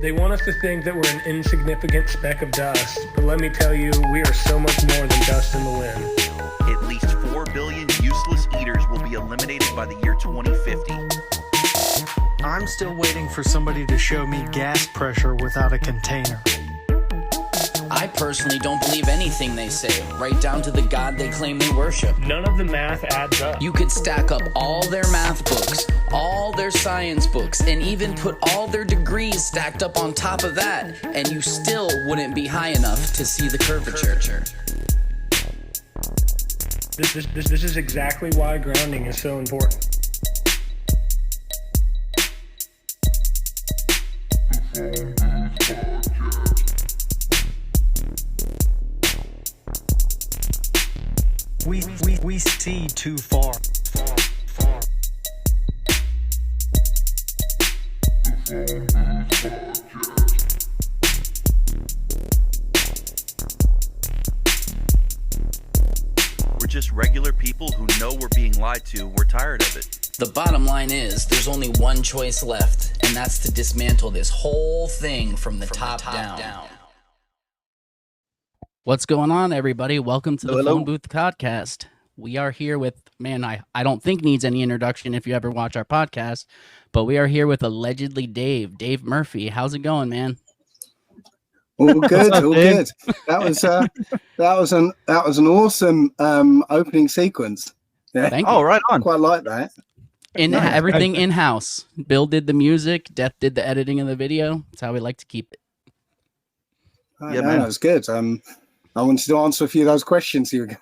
They want us to think that we're an insignificant speck of dust, but let me tell you, we are so much more than dust in the wind. At least 4 billion useless eaters will be eliminated by the year 2050. I'm still waiting for somebody to show me gas pressure without a container. I personally don't believe anything they say, right down to the God they claim they worship. None of the math adds up. You could stack up all their math books, all their science books, and even put all their degrees stacked up on top of that, and you still wouldn't be high enough to see the curvature. This is exactly why grounding is so important. We see too far. We're just regular people who know we're being lied to. We're tired of it. The bottom line is, there's only one choice left, and that's to dismantle this whole thing from the top down. What's going on, everybody? Welcome to the Hello. Phone Booth Podcast. We are here with, I don't think needs any introduction if you ever watch our podcast, but we are here with allegedly Dave Murphy. How's it going, man? All good, all good. That was an awesome opening sequence. Yeah. Thank you. Oh, right on. Quite like that. Everything in-house. Bill did the music, Death did the editing of the video. That's how we like to keep it. Yeah, man, that was good. I wanted to answer a few of those questions you were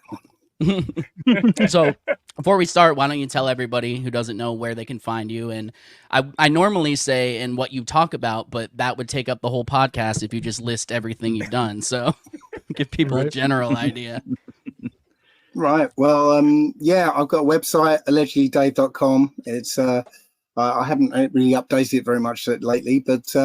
So before we start, why don't you tell everybody who doesn't know where they can find you? And I normally say and what you talk about, but that would take up the whole podcast if you just list everything you've done. So give people a general idea. Right. Well, yeah, I've got a website, allegedlydave.com. It's I haven't really updated it very much lately, but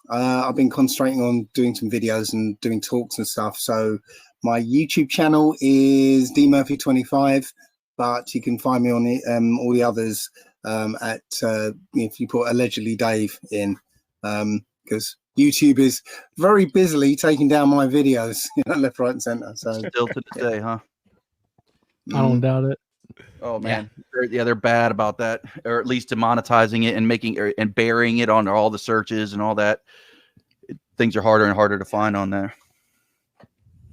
I've been concentrating on doing some videos and doing talks and stuff. So my YouTube channel is dmurphy25, but you can find me on all the others at if you put allegedly Dave in, because YouTube is very busily taking down my videos, left, right, and center. So Still to this day, huh? I don't doubt it. Oh man, they're bad about that, or at least demonetizing it and and burying it on all the searches and all that. Things are harder and harder to find on there.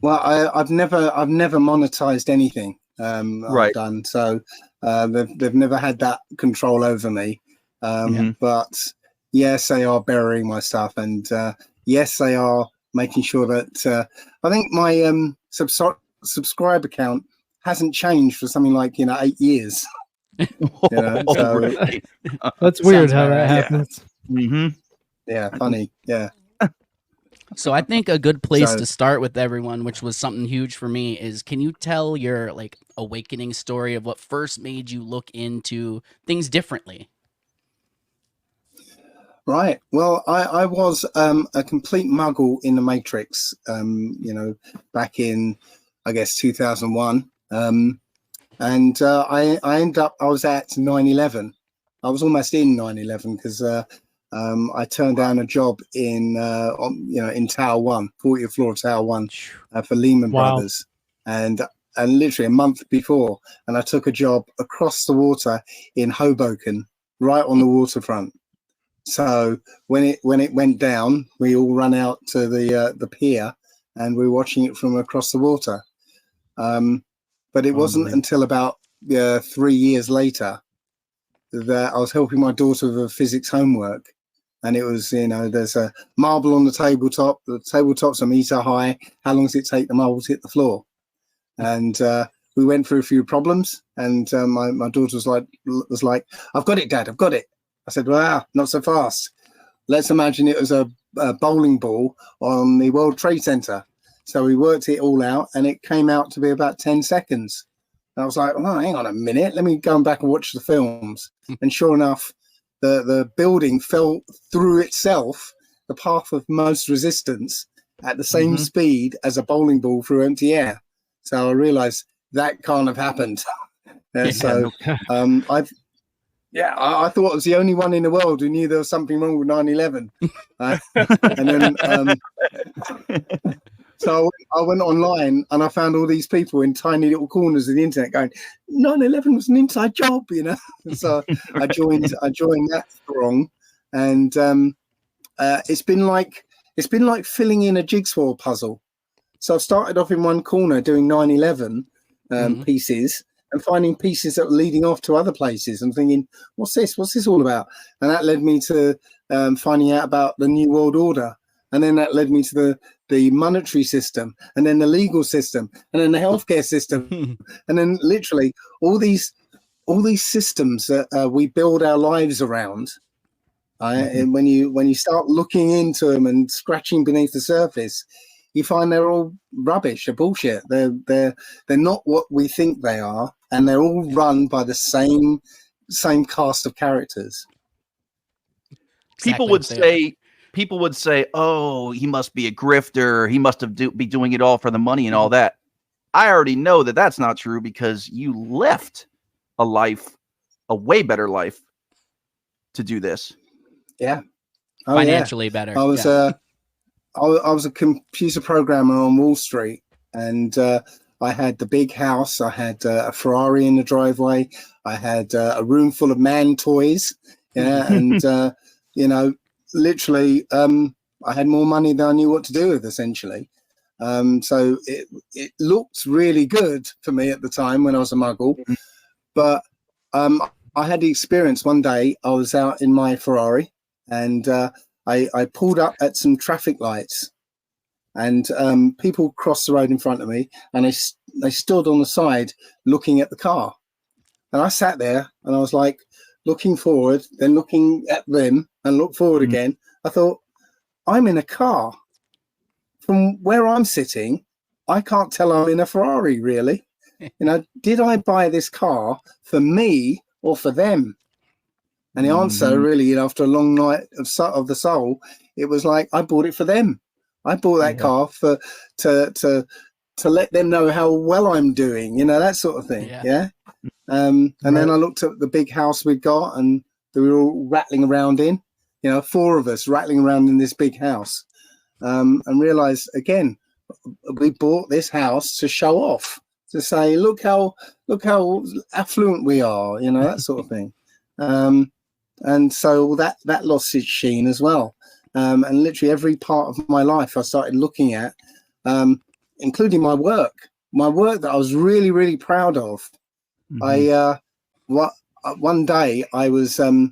Well, I've never monetized anything Right. I've done, so they've never had that control over me. But yes, they are burying my stuff, and yes, they are making sure that I think my subscriber count hasn't changed for something like 8 years. So, Right. That's weird Sounds how about that right. happens. Mm-hmm. yeah, funny. Yeah. So I think a good place So- to start with everyone, which was something huge for me, is can you tell your awakening story of what first made you look into things differently? Right. Well, I was a complete muggle in the Matrix, back in, I guess, 2001. And I ended up, I was at 9/11. I was almost in 9/11 because I turned down a job in Tower 1, 40th floor of Tower 1 for Lehman Wow. Brothers. And literally a month before, and I took a job across the water in Hoboken, right on the waterfront. So when it went down, we all ran out to the pier, and we were watching it from across the water. But it wasn't until about 3 years later that I was helping my daughter with her physics homework, and it was there's a marble on the tabletop. The tabletop's a meter high. How long does it take the marble to hit the floor? And we went through a few problems, and my daughter was like, "I've got it, Dad. I've got it." I said, "Wow, not so fast. Let's imagine it was a bowling ball on the World Trade Center." So we worked it all out, and it came out to be about 10 seconds. And I was like, "Oh, hang on a minute. Let me go back and watch the films." And sure enough, the building fell through itself, the path of most resistance, at the same speed as a bowling ball through empty air. So I realized that can't have happened. So I've Yeah, I thought I was the only one in the world who knew there was something wrong with 9/11. And then, so I went online and I found all these people in tiny little corners of the internet going, 9/11 was an inside job, you know. So I joined that throng, and it's been like filling in a jigsaw puzzle. So I started off in one corner doing 9/11 pieces, and finding pieces that were leading off to other places and thinking, what's this all about? And that led me to finding out about the New World Order. And then that led me to the monetary system, and then the legal system, and then the healthcare system. And then literally all these systems that we build our lives around. And when you start looking into them and scratching beneath the surface, you find they're all rubbish, they're bullshit. They're not what we think they are, and they're all run by the same cast of characters. People would say, "Oh, he must be a grifter. He must be doing it all for the money and all that." I already know that that's not true, because you left a way better life, to do this. Yeah, Financially better. I was I was a computer programmer on Wall Street, and I had the big house. I had a Ferrari in the driveway. I had a room full of man toys. Yeah, and you know, literally, I had more money than I knew what to do with, essentially. So it looked really good for me at the time when I was a muggle, but I had the experience one day. I was out in my Ferrari, and I pulled up at some traffic lights, and people crossed the road in front of me, and they stood on the side looking at the car. And I sat there and I was like looking forward, then looking at them, and look forward again. I thought, I'm in a car. From where I'm sitting, I can't tell I'm in a Ferrari, really. You know, did I buy this car for me or for them? And the answer, really, you know, after a long night of the soul, it was like, I bought it for them. I bought that car to let them know how well I'm doing, you know, that sort of thing. Yeah. And then I looked at the big house we'd got, and we were all rattling around in, you know, 4 of us rattling around in this big house, and realized again, we bought this house to show off, to say, look how affluent we are, you know, that sort of thing. And so that lost its sheen as well. And literally every part of my life I started looking at, including my work that I was really, really proud of. One day I was I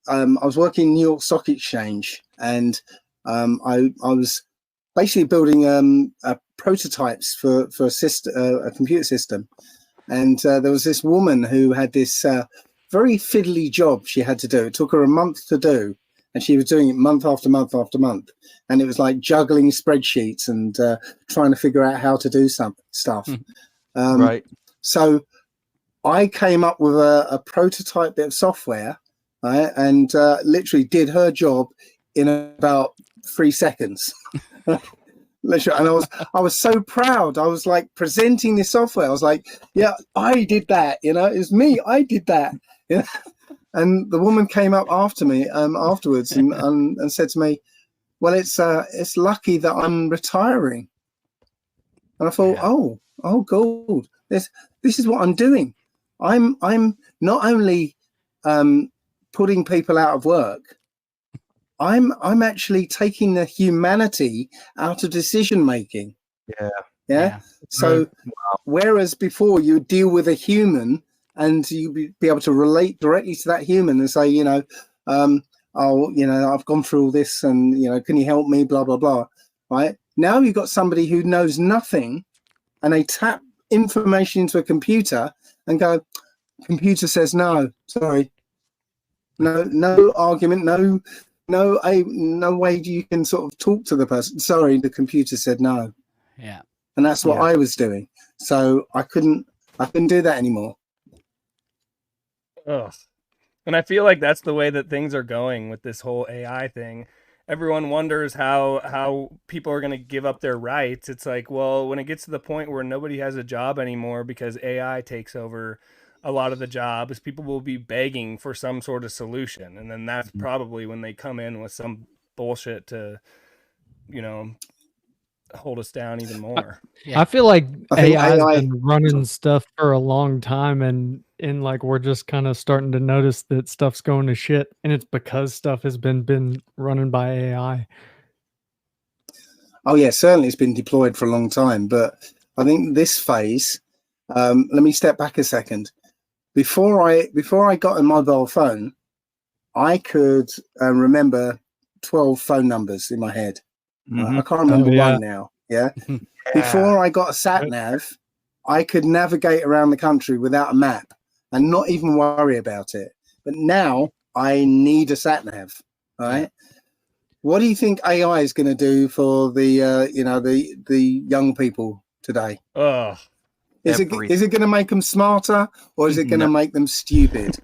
was working in New York Stock Exchange, and I was basically building prototypes for a computer system. And there was this woman who had this very fiddly job she had to do. It took her a month to do, and she was doing it month after month after month. And it was like juggling spreadsheets and trying to figure out how to do some stuff. Right. So I came up with a prototype bit of software, right, and literally did her job in about 3 seconds. Literally, and I was so proud. I was like presenting this software. I was like, yeah, I did that. You know, it was me. I did that. You know? And the woman came up after me afterwards and said to me, well, it's lucky that I'm retiring. And I thought, oh, God, this is what I'm doing. I'm not only putting people out of work, I'm actually taking the humanity out of decision making. Yeah. So whereas before you would deal with a human and you'd be able to relate directly to that human and say, you know, oh, you know, I've gone through all this, and, you know, can you help me? Blah, blah, blah. Right. Now you've got somebody who knows nothing, and they tap information into a computer and go, computer says no, sorry. No argument, no way you can sort of talk to the person. Sorry, the computer said no. Yeah. And that's what I was doing. So I couldn't do that anymore. Ugh. And I feel like that's the way that things are going with this whole AI thing. Everyone wonders how people are going to give up their rights. It's like, well, when it gets to the point where nobody has a job anymore because AI takes over, a lot of the jobs, people will be begging for some sort of solution. And then that's probably when they come in with some bullshit to, hold us down even more. Yeah. I feel like I think AI has AI been running stuff for a long time, and like we're just kind of starting to notice that stuff's going to shit, and it's because stuff has been running by AI. Oh yeah, certainly it's been deployed for a long time, but I think this phase. Let me step back a second. Before I got a mobile phone, I could remember 12 phone numbers in my head. I can't remember one now. Yeah. Before I got a sat nav, I could navigate around the country without a map and not even worry about it. But now I need a sat nav. Right. Yeah. What do you think AI is going to do for the young people today? Is it going to make them smarter, or is it going to make them stupid?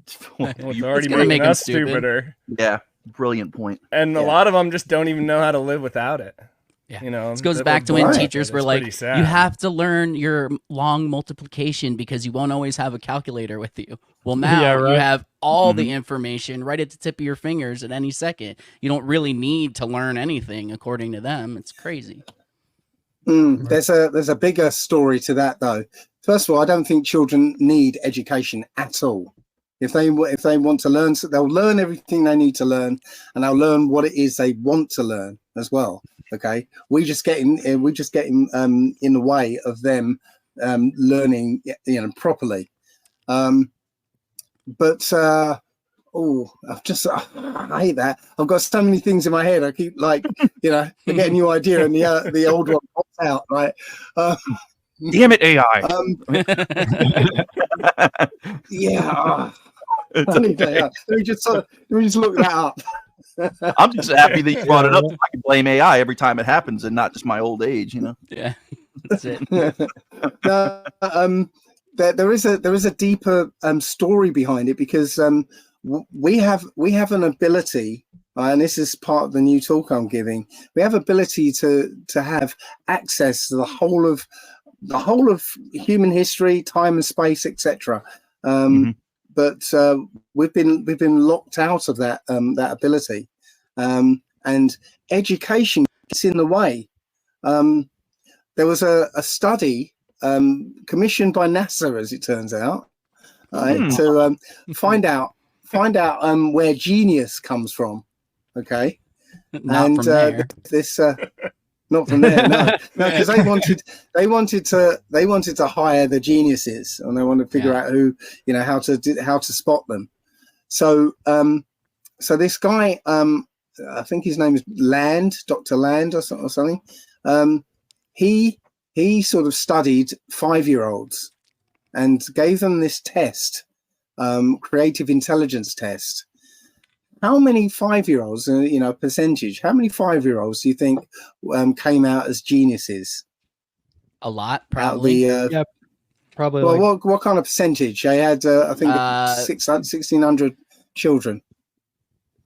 It's already making us stupider. Yeah, brilliant point. And a lot of them just don't even know how to live without it. Yeah. This goes back to when teachers were like, you have to learn your long multiplication because you won't always have a calculator with you. Well, now you have all the information right at the tip of your fingers at any second. You don't really need to learn anything according to them. It's crazy. There's a bigger story to that, though. First of all, I don't think children need education at all. If they want to learn, they'll learn everything they need to learn, and they'll learn what it is they want to learn as well. Okay, we just get in the way of them learning, properly. I hate that. I've got so many things in my head. I keep I get a new idea and the old one pops out. Right? Damn it, AI. Yeah. Let me just look that up. I'm just happy that you brought it up so I can blame AI every time it happens and not just my old age, Yeah, that's it. There is a deeper story behind it, because we have an ability, and this is part of the new talk I'm giving. We have ability to have access to the whole of human history, time and space, etc. But we've been locked out of that ability, and education gets in the way. There was a study commissioned by NASA, as it turns out, to find out where genius comes from. Okay, Not from there. Not from there, no, because they wanted to hire the geniuses, and they wanted to figure out who, how to spot them. So this guy, I think his name is Dr. Land or something. He sort of studied 5-year-olds and gave them this test, creative intelligence test. How many 5-year-olds, percentage, how many 5-year-olds do you think came out as geniuses? A lot, probably. Probably. Well, what kind of percentage? They had, I think, 1,600 children.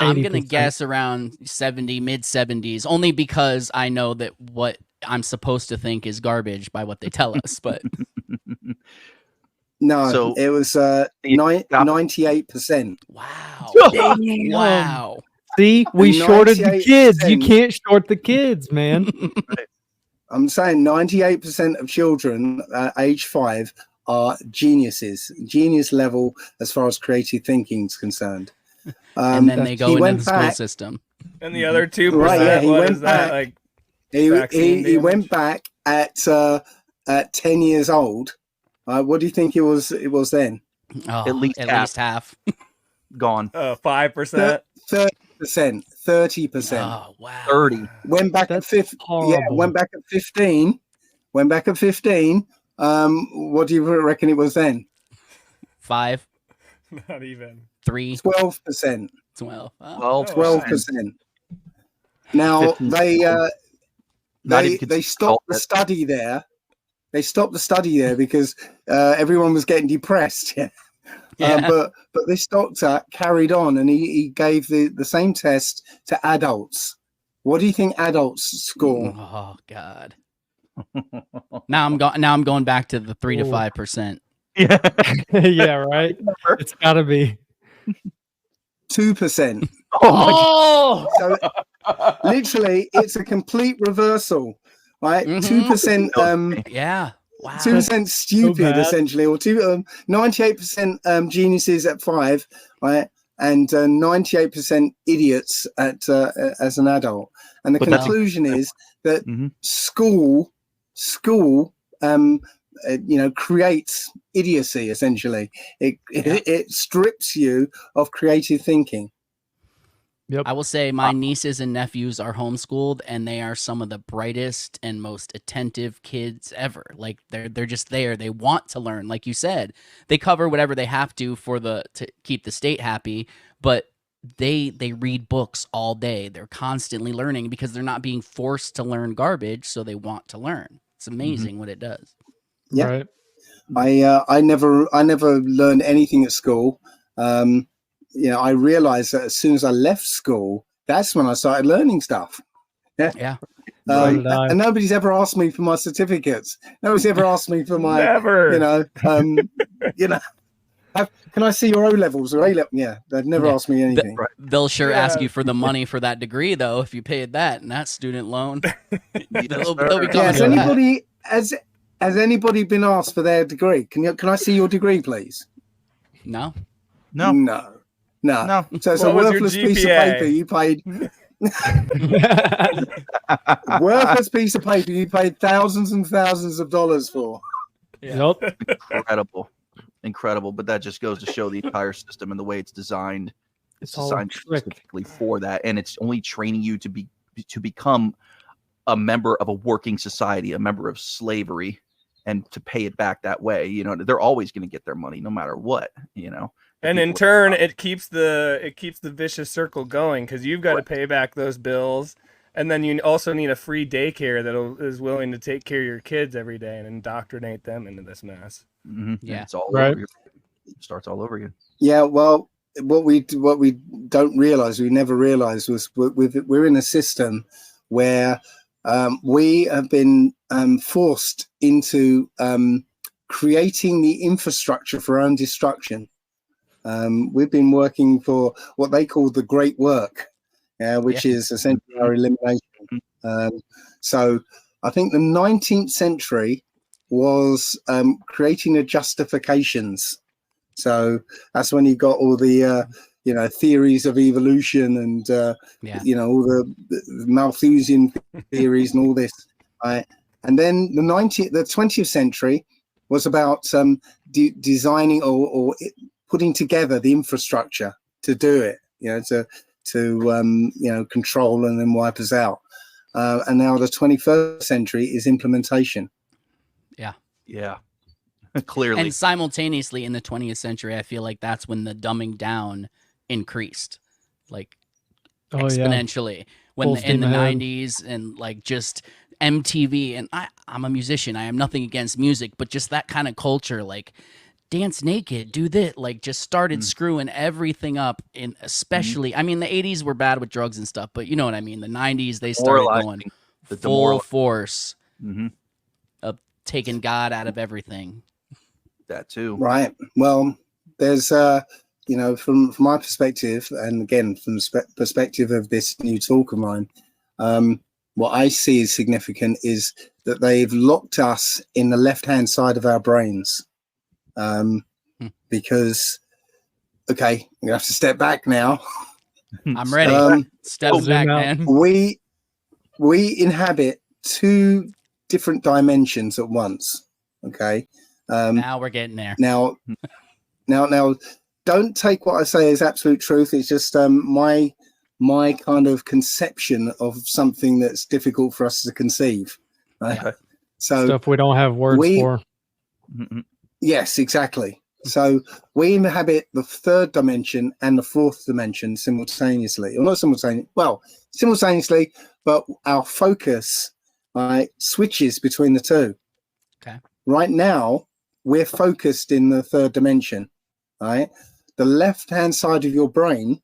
I'm going to guess around 70, mid-70s, only because I know that what I'm supposed to think is garbage by what they tell us, but... No, so it was 98%. Wow. Damn. Wow. See, we shorted the kids. You can't short the kids, man. I'm saying 98% of children age 5 are geniuses, genius level as far as creative thinking is concerned. And then they go into the school system. And the other 2%, what is that? Like, he went back at 10 years old. What do you think it was then? Oh, at least half. Gone. 5%. 30%. Oh wow. 30. Went back at 15. Yeah, went back at 15. Went back at 15. What do you reckon it was then? 5. Not even. 3. 12%. 12. Oh. 12%. Now they stopped the study there. They stopped the study there because everyone was getting depressed. But this doctor carried on, and he gave the same test to adults. What do you think adults score? Oh God! Now I'm going back to the 3 to 5%. Yeah. Yeah, right. It's got to be 2%. Oh, So literally, it's a complete reversal, right? Mhm. 2%. yeah. Wow. 2% stupid, bad. essentially, or 98% geniuses at 5, right? And 98% idiots at as an adult. And the But that's- conclusion is that Mhm. school, creates idiocy. Essentially, it strips you of creative thinking. Yep. I will say my nieces and nephews are homeschooled, and they are some of the brightest and most attentive kids ever. Like they're just there. They want to learn. Like you said, they cover whatever they have to to keep the state happy, but they read books all day. They're constantly learning because they're not being forced to learn garbage, so they want to learn. It's amazing what it does. Yeah. Right. I never learned anything at school. I realized that as soon as I left school, that's when I started learning stuff. Yeah. So did I. And nobody's ever asked me for my certificates. Nobody's ever asked me for my, Never. can I see your O levels or A level? Yeah, they've never Yeah. asked me anything. They'll sure ask Yeah. you for the money for that degree, though, if you paid that and that student loan. They'll be Yeah, coming has for that. anybody has anybody been asked for their degree? Can I see your degree, please? No. No. No. So it's What a was your worthless piece of GPA? paper you paid. Worthless piece of paper you paid thousands and thousands of dollars for. Yep. Incredible. But that just goes to show the entire system and the way it's designed. It's all a designed trick. specifically for that, and it's only training you to become a member of a working society, a member of slavery, and to pay it back that way. You know, they're always going to get their money no matter what. You know, And in turn, it keeps the vicious circle going because you've got to pay back those bills, and then you also need a free daycare that is willing to take care of your kids every day and indoctrinate them into this mess. Mm-hmm. Yeah. It's all Right. over again. It starts all over again. Yeah, well, what we don't realize, we never realized, was we're in a system where we have been forced into creating the infrastructure for our own destruction. We've been working for what they call the Great Work, which is essentially our elimination. So I think the 19th century was creating the justifications. So that's when you got all the theories of evolution and all the Malthusian theories and all this. And then the 20th century was about designing or putting together the infrastructure to do it, to control and then wipe us out. And now the 21st century is implementation. Yeah. Clearly. And simultaneously in the 20th century, I feel like that's when the dumbing down increased, like exponentially. When Full in the steam ahead. 90s and like just MTV, and I'm a musician. I am nothing against music, but just that kind of culture, like dance naked, do this, like just started screwing everything up. In especially, I mean, the 80s were bad with drugs and stuff, but you know what I mean. The 90s they started going full force of taking God out of everything. That too. Right. Well, there's from my perspective, and again from the perspective of this new talk of mine, what I see as significant is that they've locked us in the left-hand side of our brains. Because, okay, I'm gonna have to step back now. I'm ready. Step back, man. We inhabit two different dimensions at once. Okay. Now we're getting there. Now, don't take what I say as absolute truth. It's just my kind of conception of something that's difficult for us to conceive. Right? Okay. So Stuff we don't have words for. Yes, exactly. So we inhabit the third dimension and the fourth dimension simultaneously. Or not simultaneously, well, simultaneously, but our focus switches between the two. Okay. Right now, we're focused in the third dimension. Right? The left-hand side of your brain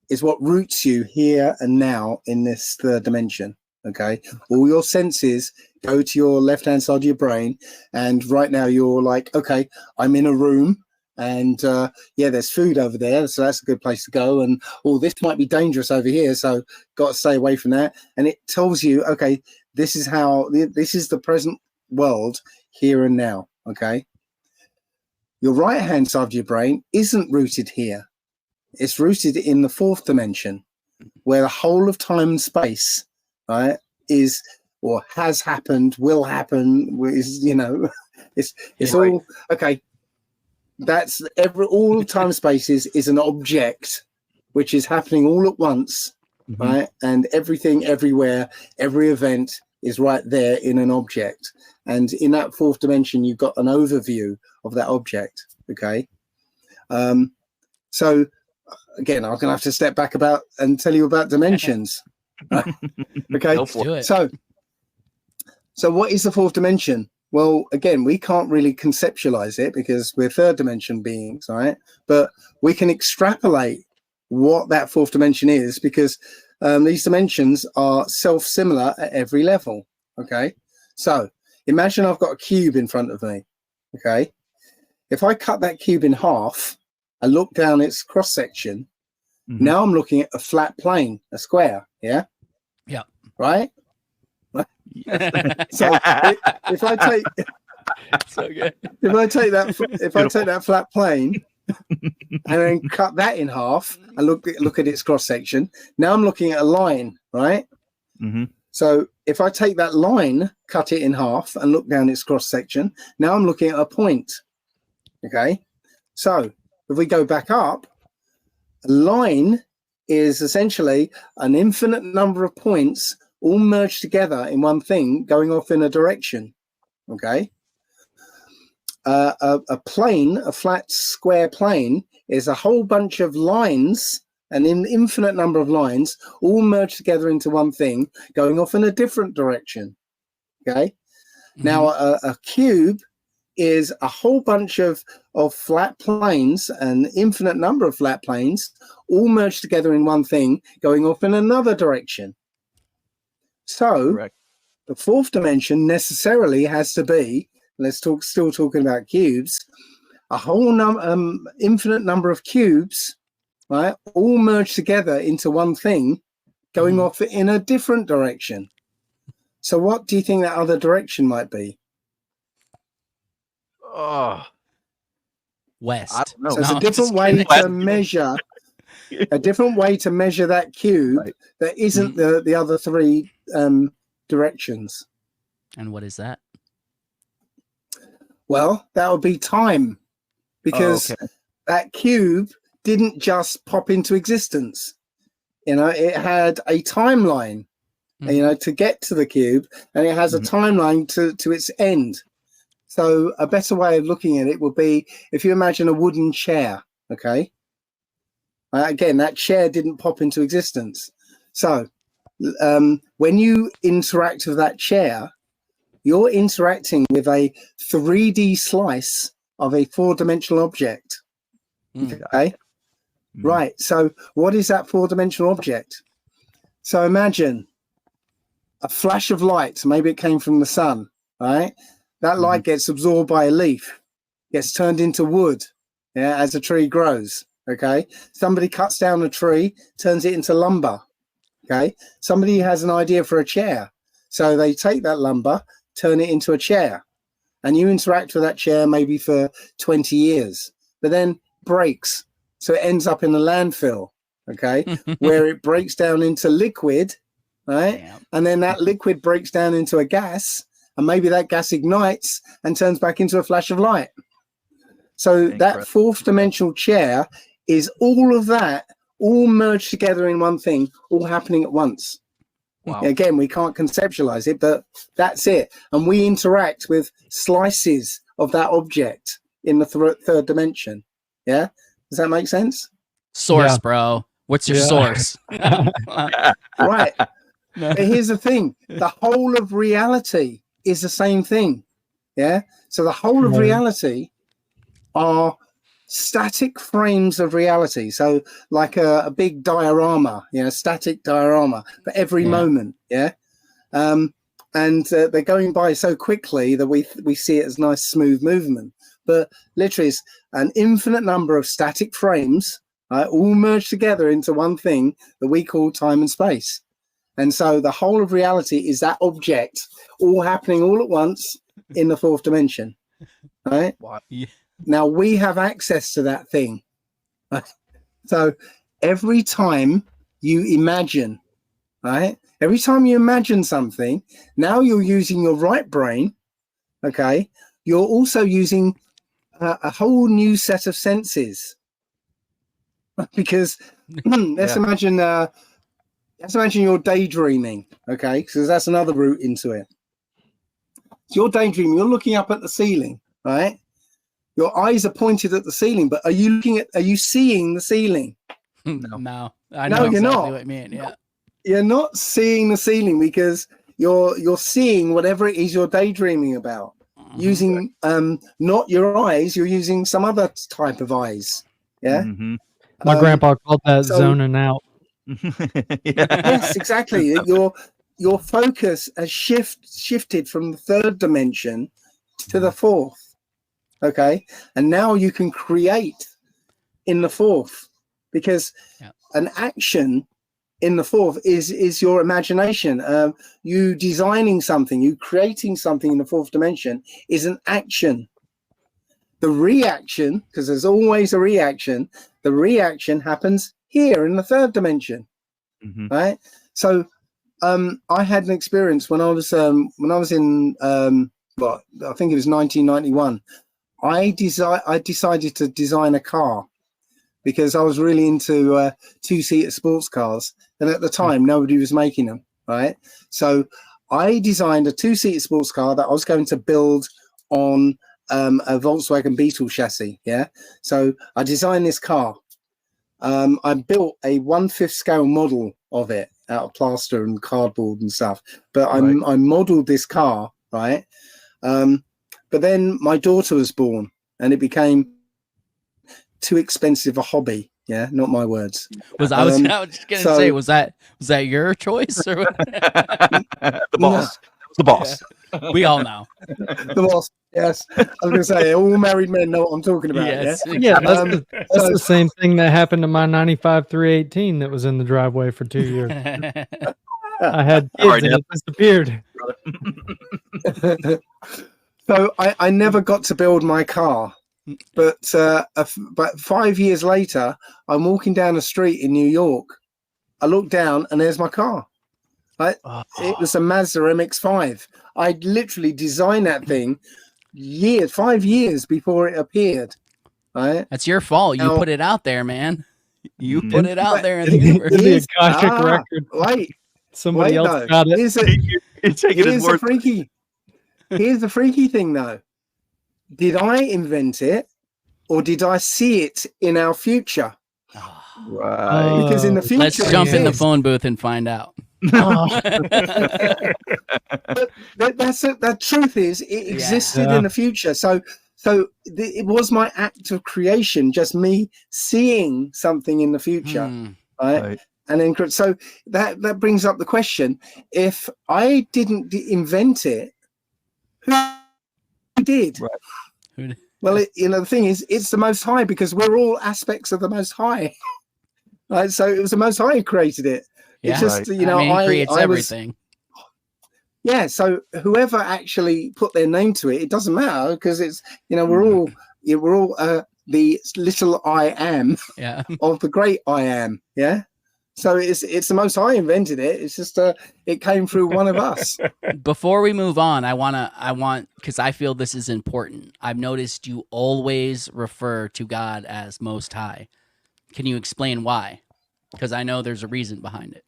is what roots you here and now in this third dimension. Okay, all your senses go to your left-hand side of your brain, and right now you're like, okay, I'm in a room, and yeah, there's food over there, so that's a good place to go. And this might be dangerous over here, so got to stay away from that. And it tells you, okay, this is the present world here and now. Okay, your right-hand side of your brain isn't rooted here; it's rooted in the fourth dimension, where the whole of time and space, right, is or has happened, will happen, is, it's Right. all okay. That's all of time space is an object which is happening all at once, right? And everything, everywhere, every event is right there in an object. And in that fourth dimension, you've got an overview of that object. Okay. So again, I'm gonna have to step back and tell you about dimensions. Okay. Go for Do it. So what is the fourth dimension? Well, again, we can't really conceptualize it because we're third dimension beings, right? But we can extrapolate what that fourth dimension is because these dimensions are self-similar at every level. Okay. So imagine I've got a cube in front of me. Okay. If I cut that cube in half and look down its cross section, now I'm looking at a flat plane, a square. Yeah. Yeah. Right. So if I take So good. if I take that flat plane and then cut that in half and look at its cross section, now I'm looking at a line, right? So if I take that line, cut it in half and look down its cross section, now I'm looking at a point. Okay, so if we go back up, a line is essentially an infinite number of points all merged together in one thing going off in a direction. Okay. A plane, a flat square plane, is a whole bunch of lines, an infinite number of lines all merged together into one thing going off in a different direction. Okay. Now a cube is a whole bunch of flat planes, an infinite number of flat planes all merged together in one thing going off in another direction. So Correct. the fourth dimension necessarily has to be, still talking about cubes, a whole infinite number of cubes, right, all merged together into one thing going off in a different direction. So what do you think that other direction might be? Oh, West. I don't know. So it's No, a different just way kidding. to measure that cube Right. that isn't the other three directions. And what is that? Well, that would be time, because okay. that cube didn't just pop into existence. It had a timeline, to get to the cube, and it has a timeline to its end. So a better way of looking at it would be if you imagine a wooden chair. Okay. Again, that chair didn't pop into existence. So when you interact with that chair, you're interacting with a 3D slice of a four-dimensional object. Okay. Right. So what is that four-dimensional object? So imagine a flash of light. Maybe it came from the sun, right? That light gets absorbed by a leaf, gets turned into wood, as a tree grows. Okay. Somebody cuts down a tree, turns it into lumber. Okay. Somebody has an idea for a chair. So they take that lumber, turn it into a chair, and you interact with that chair maybe for 20 years, but then breaks. So it ends up in a landfill. Okay. Where it breaks down into liquid, right? Damn. And then that liquid breaks down into a gas, and maybe that gas ignites and turns back into a flash of light. So that fourth dimensional chair is all of that, all merged together in one thing, all happening at once. Wow. Again, we can't conceptualize it, but that's it. And we interact with slices of that object in the third dimension. Yeah? Does that make sense? Source, Yeah. bro. What's your Yeah. source? Right. But here's the thing. The whole of reality is the same thing. Yeah? So the whole of Right. reality are static frames of reality. So like a big diorama, static diorama for every moment. Yeah. And they're going by so quickly that we see it as nice, smooth movement. But literally, it's an infinite number of static frames, all merged together into one thing that we call time and space. And so the whole of reality is that object all happening all at once in the fourth dimension. Right? Yeah. Now we have access to that thing. So every time you imagine, right? Every time you imagine something, now you're using your right brain, okay? You're also using a whole new set of senses. Because let's imagine you're daydreaming, okay? Because that's another route into it. So you're daydreaming, you're looking up at the ceiling, right? Your eyes are pointed at the ceiling, but are you seeing the ceiling? No, I know you're exactly not. what you mean. Yeah. You're not seeing the ceiling because you're seeing whatever it is you're daydreaming about. Using not your eyes, you're using some other type of eyes. Yeah. My grandpa called that zoning out. Yes, exactly. Your focus has shifted from the third dimension to the fourth. Okay, and now you can create in the fourth, because an action in the fourth is your imagination. You designing something, you creating something in the fourth dimension is an action. The reaction, because there's always a reaction, the reaction happens here in the third dimension. Right? So I had an experience when I was in I think it was 1991. I decided to design a car because I was really into two-seater sports cars, and at the time nobody was making them, right? So I designed a two-seater sports car that I was going to build on a Volkswagen Beetle chassis. Yeah, so I designed this car. I built a 1/5 scale model of it out of plaster and cardboard and stuff, but I modeled this car, right? But then my daughter was born, and it became too expensive a hobby. Yeah, not my words. I was just gonna say, was that your choice or what? The boss? The boss. Yeah. We all know. The boss. Yes, I was gonna say all married men know what I'm talking about. Yes. Yeah, that's the same thing that happened to my 95 318 that was in the driveway for 2 years. I had kids and it disappeared. So I never got to build my car, but 5 years later, I'm walking down the street in New York. I look down and there's my car. It was a Mazda MX-5. I literally designed that thing 5 years before it appeared. Right? That's your fault. You put it out there, man. You put it out there in the universe. It'd be a Akashic record. Wait, somebody else got it. Here's the freaky thing, though. Did I invent it, or did I see it in our future? Right. Because in the future, Let's jump in the phone booth and find out. The truth is, it existed in the future. So it was my act of creation, just me seeing something in the future, right? And then, so that brings up the question: if I didn't invent it, who did? Right. Well, the thing is, it's the Most High, because we're all aspects of the Most High. Right? So it was the Most High who created it. Yeah. It's just, He creates everything. Yeah, so whoever actually put their name to it, it doesn't matter, because it's, we're all the little I am of the great I am. Yeah. So it's the Most High invented it. It's just it came through one of us. Before we move on, I want because I feel this is important. I've noticed you always refer to God as Most High. Can you explain why? Because I know there's a reason behind it.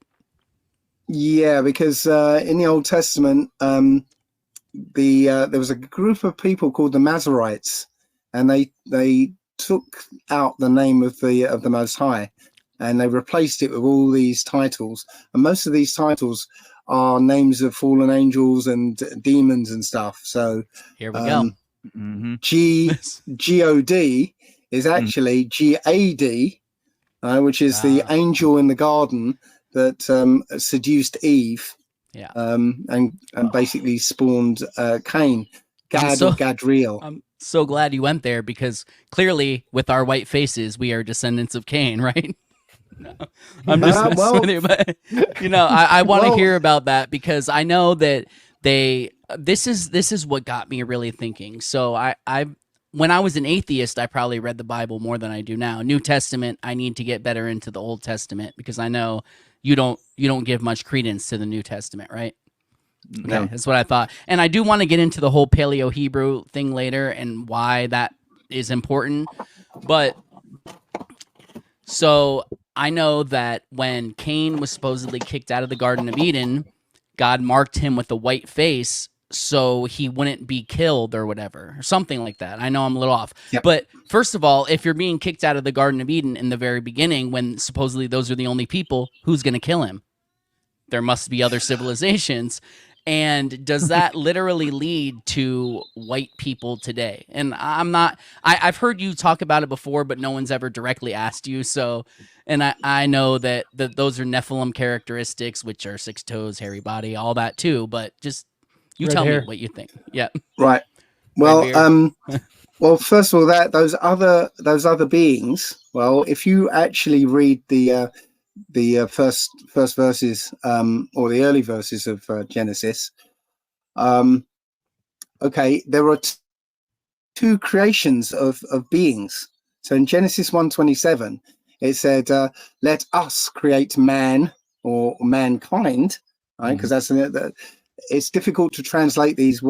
Yeah, because in the Old Testament, there was a group of people called the Masoretes, and they took out the name of the Most High, and they replaced it with all these titles. And most of these titles are names of fallen angels and demons and stuff. So here we go. God is actually GAD, which is the angel in the garden that seduced Eve. Yeah. And basically spawned Cain, Gad or Gadriel. I'm so glad you went there, because clearly with our white faces, we are descendants of Cain, right? No, I'm just messing with you, but I want to hear about that, because I know that this is what got me really thinking. So I when I was an atheist, I probably read the Bible more than I do now. New Testament, I need to get better into the Old Testament, because I know you don't give much credence to the New Testament, right? Okay, No. that's what I thought. And I do want to get into the whole Paleo Hebrew thing later and why that is important. But so I know that when Cain was supposedly kicked out of the Garden of Eden, God marked him with a white face so he wouldn't be killed or whatever, or something like that. I know I'm a little off. Yep. But first of all, if you're being kicked out of the Garden of Eden in the very beginning, when supposedly those are the only people, who's going to kill him? There must be other civilizations. And does that literally lead to white people today? And I've heard you talk about it before, but no one's ever directly asked you. So, and I know that those are Nephilim characteristics, which are 6 toes, hairy body, all that too. But just you Red tell hair. me what you think. Yeah. Right. Well, well, first of all, those other beings. Well, if you actually read the first verses or the early verses of Genesis, okay, there are two creations of beings. So in Genesis 1:27, it said, "Let us create man or mankind," right? Because it's difficult to translate these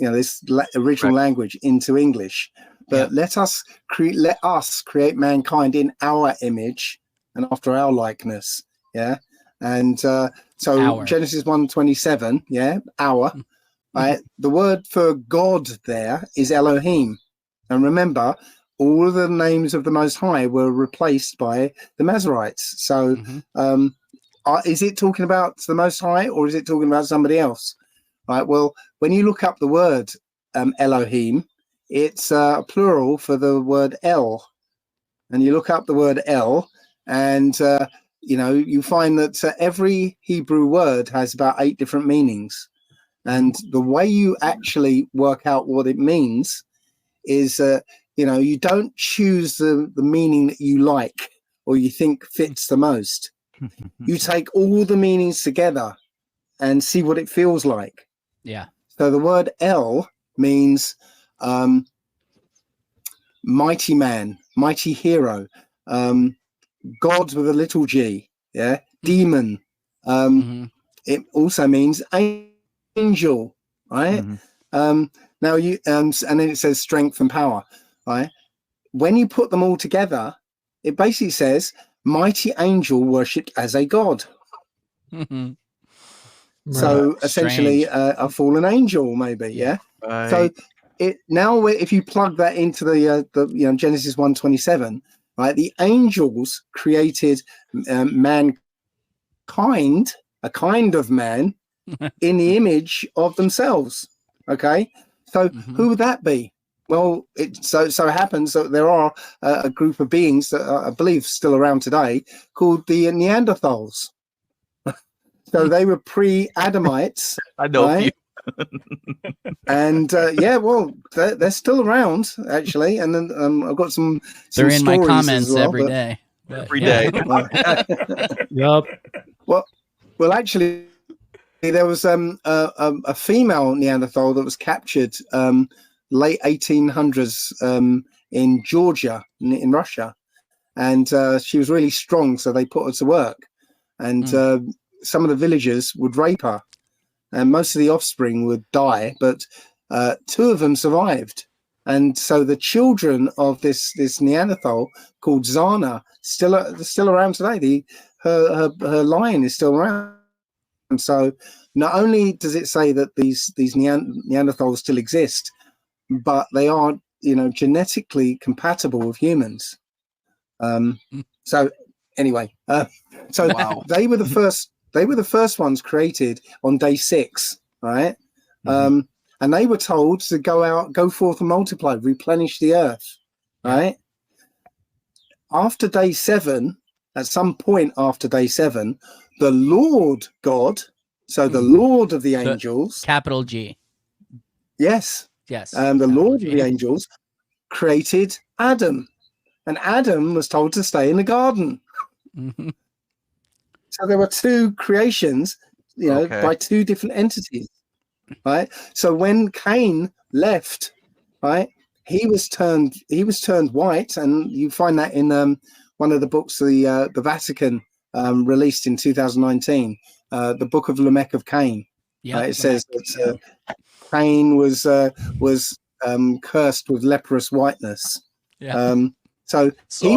this original language into English. But let us create mankind in our image and after our likeness. Yeah. And so Our. Genesis 1:27, our. Right? The word for God there is Elohim. And remember, all of the names of the Most High were replaced by the Masoretes. So is it talking about the Most High, or is it talking about somebody else? Right. Well, when you look up the word Elohim, it's plural for the word El. And you look up the word El, and you find that every Hebrew word has about 8 different meanings. And the way you actually work out what it means is, you don't choose the meaning that you like or you think fits the most. You take all the meanings together and see what it feels like. Yeah. So the word El means mighty man, mighty hero, God with a little g, demon. It also means angel, right? Now you and then it says strength and power, right? When you put them all together, it basically says mighty angel worshipped as a god. So essentially a fallen angel, maybe. Yeah. Right. So it now, if you plug that into the Genesis 1:27, right, the angels created mankind, a kind of man, in the image of themselves. Okay, so who would that be? Well, it so happens that there are a group of beings that I believe still around today called the Neanderthals. So they were pre-Adamites. I know a few. And well, they're still around actually. And then I've got some They're in my comments as well, every day. Every day. Yup. Well, actually, there was a female Neanderthal that was captured late 1800s in Georgia, in Russia, and she was really strong, so they put her to work. And some of the villagers would rape her, and most of the offspring would die, but 2 of them survived. And so the children of this Neanderthal called Zana still around today. Her line is still around. And so not only does it say that these Neanderthals still exist, but they are genetically compatible with humans. So anyway, wow. They were the first ones created on day 6, right? And they were told to go forth and multiply, replenish the earth, right? After day 7, at some point after day 7, the Lord God, So the Lord of the Angels, capital G. yes, Yes. the Lord of the Angels created Adam, and Adam was told to stay in the garden. Mm-hmm. So there were two creations, by two different entities, right? So when Cain left, right, he was turned white, and you find that in one of the books the Vatican released in 2019, the Book of Lamech of Cain. Yeah, it says that Cain was cursed with leprous whiteness. Yeah. So he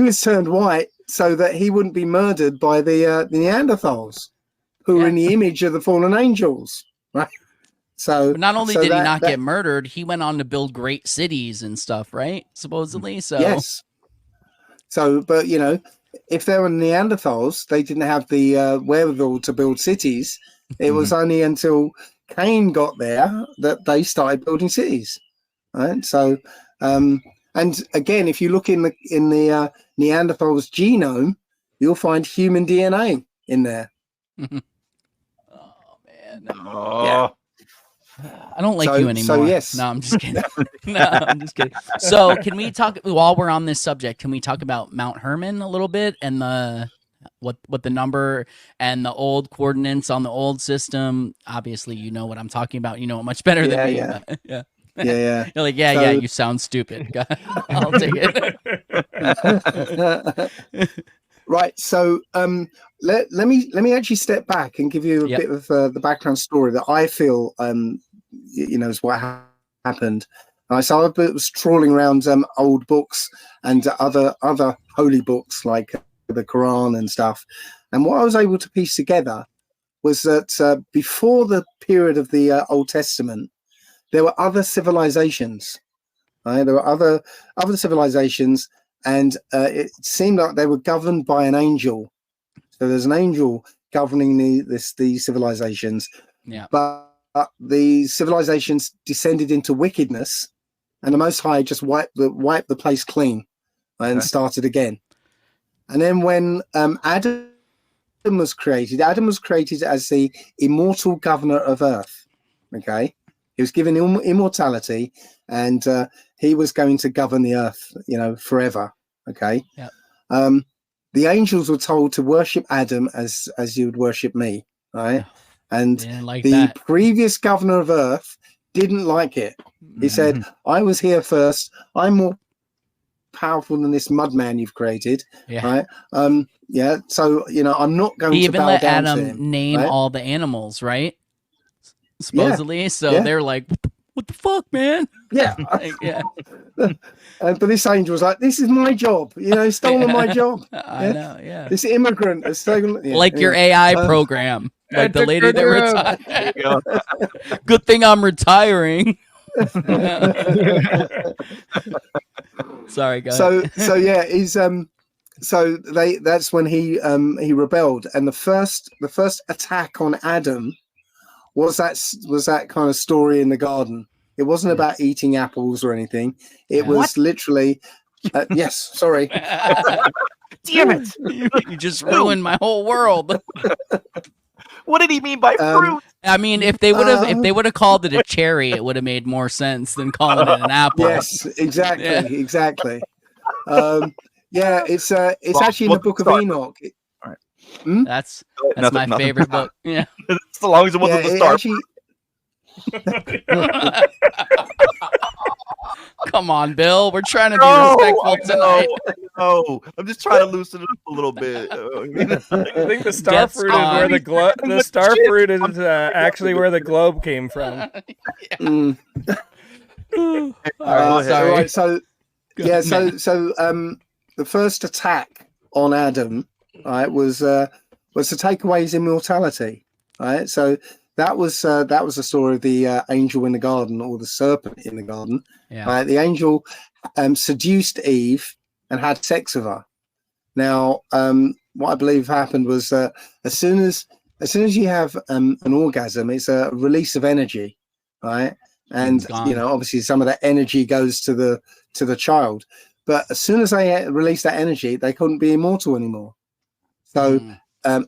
was turned white so that he wouldn't be murdered by the Neanderthals, who were in the image of the fallen angels, right? So but not only did he not get murdered, he went on to build great cities and stuff, right? Supposedly. So yes. So, but if they were Neanderthals, they didn't have the wherewithal to build cities. It was only until Cain got there that they started building cities, right? So, and again, if you look in the Neanderthals genome, you'll find human DNA in there. Oh man, yeah. I don't like you anymore. So yes, no, I'm just kidding. No, I'm just kidding. So, can we talk while we're on this subject? Can we talk about Mount Herman a little bit and what the number and the old coordinates on the old system? Obviously, you know what I'm talking about. You know it much better than me. Yeah. But, yeah. Yeah. You're like, yeah. You sound stupid. I'll take it. Right. So, let me actually step back and give you a bit of the background story that I feel is what happened. So I was trawling around old books and other holy books like the Quran and stuff, and what I was able to piece together was that before the period of the Old Testament, there were other civilizations. Right? There were other civilizations, and it seemed like they were governed by an angel. So there's an angel governing these civilizations. Yeah. But the civilizations descended into wickedness, and the Most High just wiped the place clean and started again. And then when Adam was created as the immortal governor of Earth. Okay, he was given immortality, and he was going to govern the Earth, forever. Okay. Yeah. The angels were told to worship Adam as you would worship me, right? And the previous governor of Earth didn't like it. He said, I was here first. I'm more powerful than this mudman you've created. Yeah. Right. So, I'm not going he to even bow let down Adam to him, name right? all the animals, right? Supposedly. So they're like, what the fuck, man? Yeah. But this angel was like, this is my job. Stolen my job. I know, yeah. This immigrant has stolen your AI program. Like the lady that retired. Good thing I'm retiring. Sorry, guys. So yeah, he's that's when he rebelled, and the first attack on Adam was that kind of story in the garden. It wasn't about eating apples or anything. It was literally yes, sorry. Damn it. You just ruined my whole world. What did he mean by fruit? I mean, if they would have called it a cherry, it would have made more sense than calling it an apple. Yes, exactly. It's actually in the Book of Enoch. All right. That's my favorite book. Yeah, as long as it wasn't the star. Come on, Bill. We're trying to be respectful tonight. No, I'm just trying to loosen it up a little bit. I think the star fruit is where the star fruit is actually where the globe came from. All right, sorry. Right, so the first attack on Adam, right, was to take away his immortality, right? So that was the story of the angel in the garden, or the serpent in the garden. Yeah. The angel seduced Eve and had sex with her. Now, what I believe happened was as soon as you have an orgasm, it's a release of energy, right? And obviously some of that energy goes to the child. but as soon as they released that energy, they couldn't be immortal anymore. So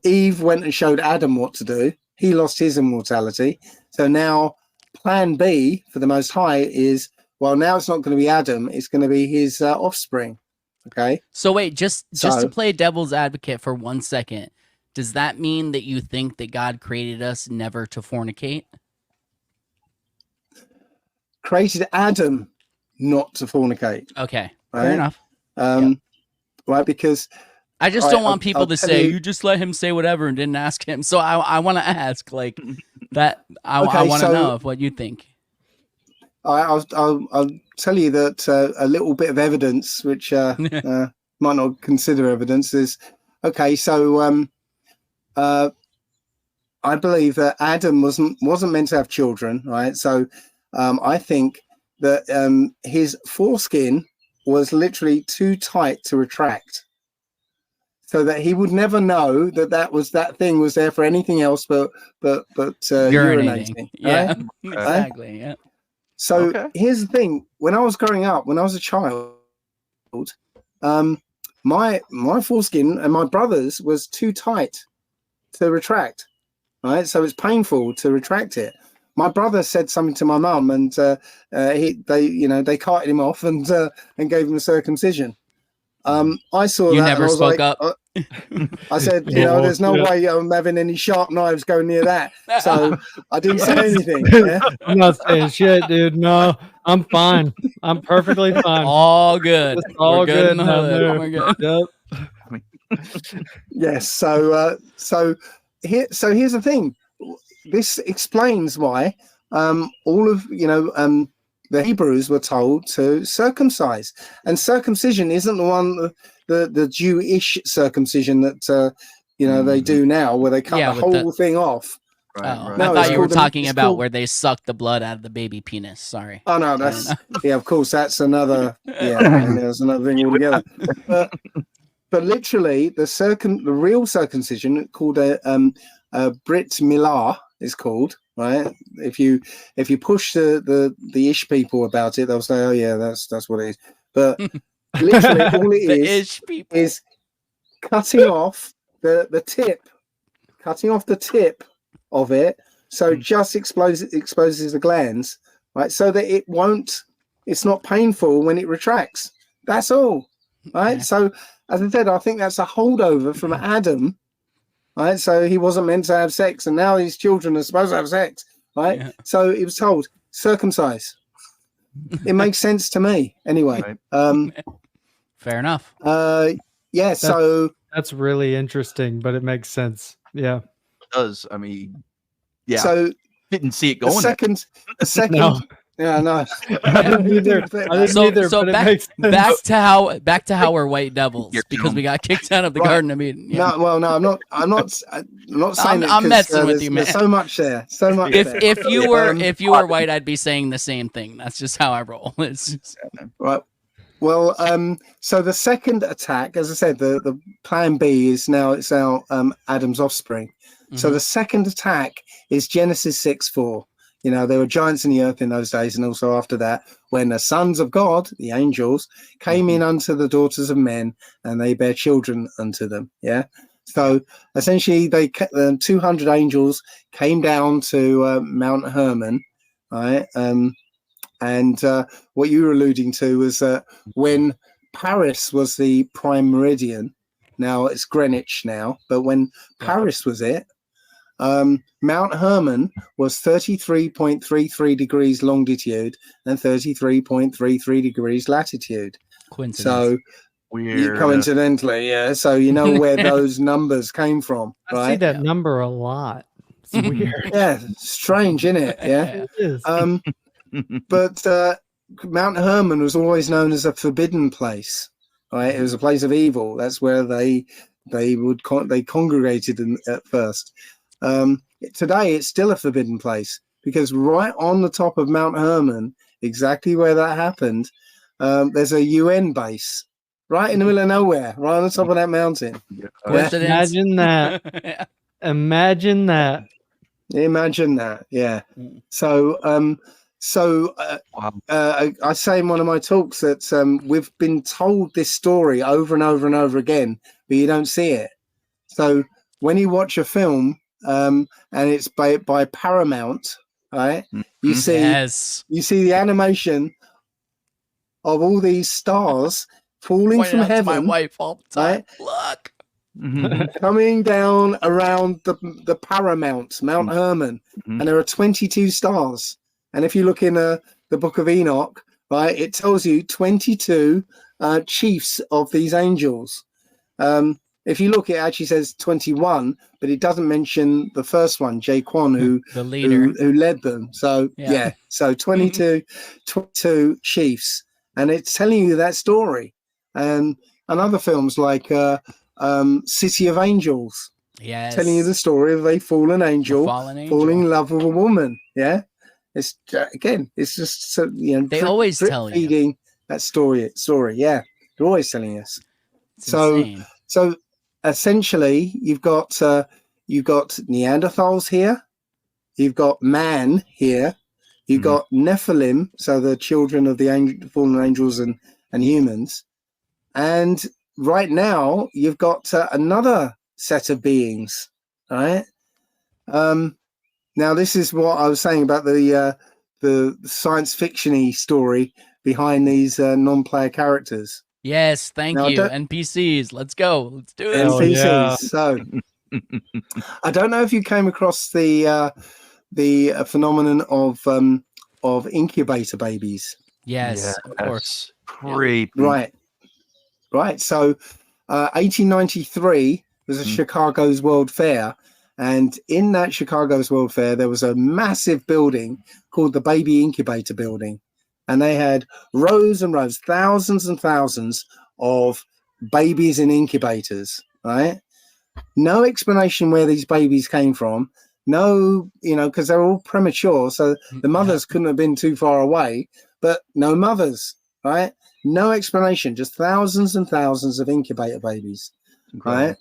Eve went and showed Adam what to do. He lost his immortality. So now plan B for the Most High is, well, now it's not going to be Adam. It's going to be his offspring. Okay. So wait, just to play devil's advocate for 1 second, does that mean that you think that God created us never to fornicate? Created Adam not to fornicate. Okay. Right? Fair enough. Right, because I just don't want people I'll to tell say you just let him say whatever and didn't ask him. So I want to ask like that. I want to know what you think. I'll tell you that a little bit of evidence, which might not consider evidence, is okay. So I believe that Adam wasn't meant to have children, right? So I think that his foreskin was literally too tight to retract, so that he would never know that thing was there for anything else but urinating. Yeah, right? exactly. Yeah. So here's the thing: when I was growing up, when I was a child, my foreskin and my brother's was too tight to retract. Right, so it's painful to retract it. My brother said something to my mum, and they carted him off and gave him a circumcision. I saw you that. Never and I was spoke like, up. I said, there's no way I'm having any sharp knives going near that. So I didn't say anything. Yeah? I'm not saying shit, dude. No, I'm fine. I'm perfectly fine. All good. It's all We're good. good. We're good. Yep. Yes. So here's the thing. This explains why all of the Hebrews were told to circumcise, and circumcision isn't the one the Jewish circumcision that they do now, where they cut the whole thing off. Right. No, I thought you were talking about where they suck the blood out of the baby penis. Sorry. Oh no, that's of course that's another there's another thing altogether. But literally, the real circumcision called a Brit Milah is called, right? If you push the Ish people about it, they'll say, "Oh yeah, that's what it is." But literally, all it is cutting off the tip of it, so it just exposes the glands, right? So that it's not painful when it retracts. That's all, right? So as I said, I think that's a holdover from Adam. Right, so he wasn't meant to have sex, and now his children are supposed to have sex, right? Yeah. So he was told circumcise. It makes sense to me, anyway. Fair enough. That's really interesting, but it makes sense. Yeah, it does. I mean, yeah. So didn't see it going. The second. No. Yeah, no. I didn't either. So back to how we're white devils because we got kicked out of the Garden of Eden. Yeah. No, I'm not saying I'm messing with you, man. There's so much there. So much. If you were white, I'd be saying the same thing. That's just how I roll. It's just... Right. Well, so the second attack, as I said, the plan B is now it's our Adam's offspring. Mm-hmm. So the second attack is Genesis 6:4. There were giants in the earth in those days, and also after that, when the sons of God, the angels, came in unto the daughters of men, and they bare children unto them. Yeah. So essentially, 200 angels came down to Mount Hermon, right? And what you were alluding to was that when Paris was the prime meridian, now it's Greenwich now, but when Paris was it, Mount Hermon was 33.33 degrees longitude and 33.33 degrees latitude. Coincidence. So weird. Coincidentally, yeah. So where those numbers came from, right? I see that number a lot. It's weird. Yeah, strange, isn't it? Yeah. It is. But Mount Hermon was always known as a forbidden place, right? It was a place of evil. That's where they congregated at first. Today it's still a forbidden place because right on the top of Mount Hermon, exactly where that happened, there's a UN base right in the middle of nowhere, right on the top of that mountain. Imagine that. Imagine that. Imagine that. Yeah. So So Wow. I say in one of my talks that we've been told this story over and over and over again, but you don't see it. So when you watch a film and it's by Paramount, right? You see Yes. you see the animation of all these stars falling Point it from out to heaven, my wife all the time. right? Look. Mhm. coming down around the Paramount, Mount Hermon, Mhm. and there are 22 stars. And if you look in the Book of Enoch, right, it tells you 22 chiefs of these angels. If you look, it actually says 21, but it doesn't mention the first one, Jaquan, The leader. who led them. So Yeah. so 22 chiefs, and it's telling you that story. And other films like City of Angels, Yes. telling you the story of a fallen angel, fallen angel. falling in love with a woman. Yeah, it's again, it's just so, They always tell you. feeding that story. Yeah, they're always telling us. It's So insane. so essentially, you've got Neanderthals here, you've got man here, you've got Nephilim, so the children of the fallen angels and humans, and right now you've got another set of beings, right? Now this is what I was saying about the science fiction-y story behind these non-player characters. Yes, thank Now, I you. don't- NPCs. Let's go. Let's do this. Hell NPCs. yeah. So I don't know if you came across the phenomenon of incubator babies. Yes, of course. Creepy. Right. So 1893 was a Chicago's World Fair, and in that Chicago's World Fair there was a massive building called the Baby Incubator Building, and they had rows and rows, thousands and thousands of babies in incubators, right? No explanation where these babies came from. No, because they're all premature, so the mothers couldn't have been too far away, but no mothers, right? No explanation, just thousands and thousands of incubator babies, right?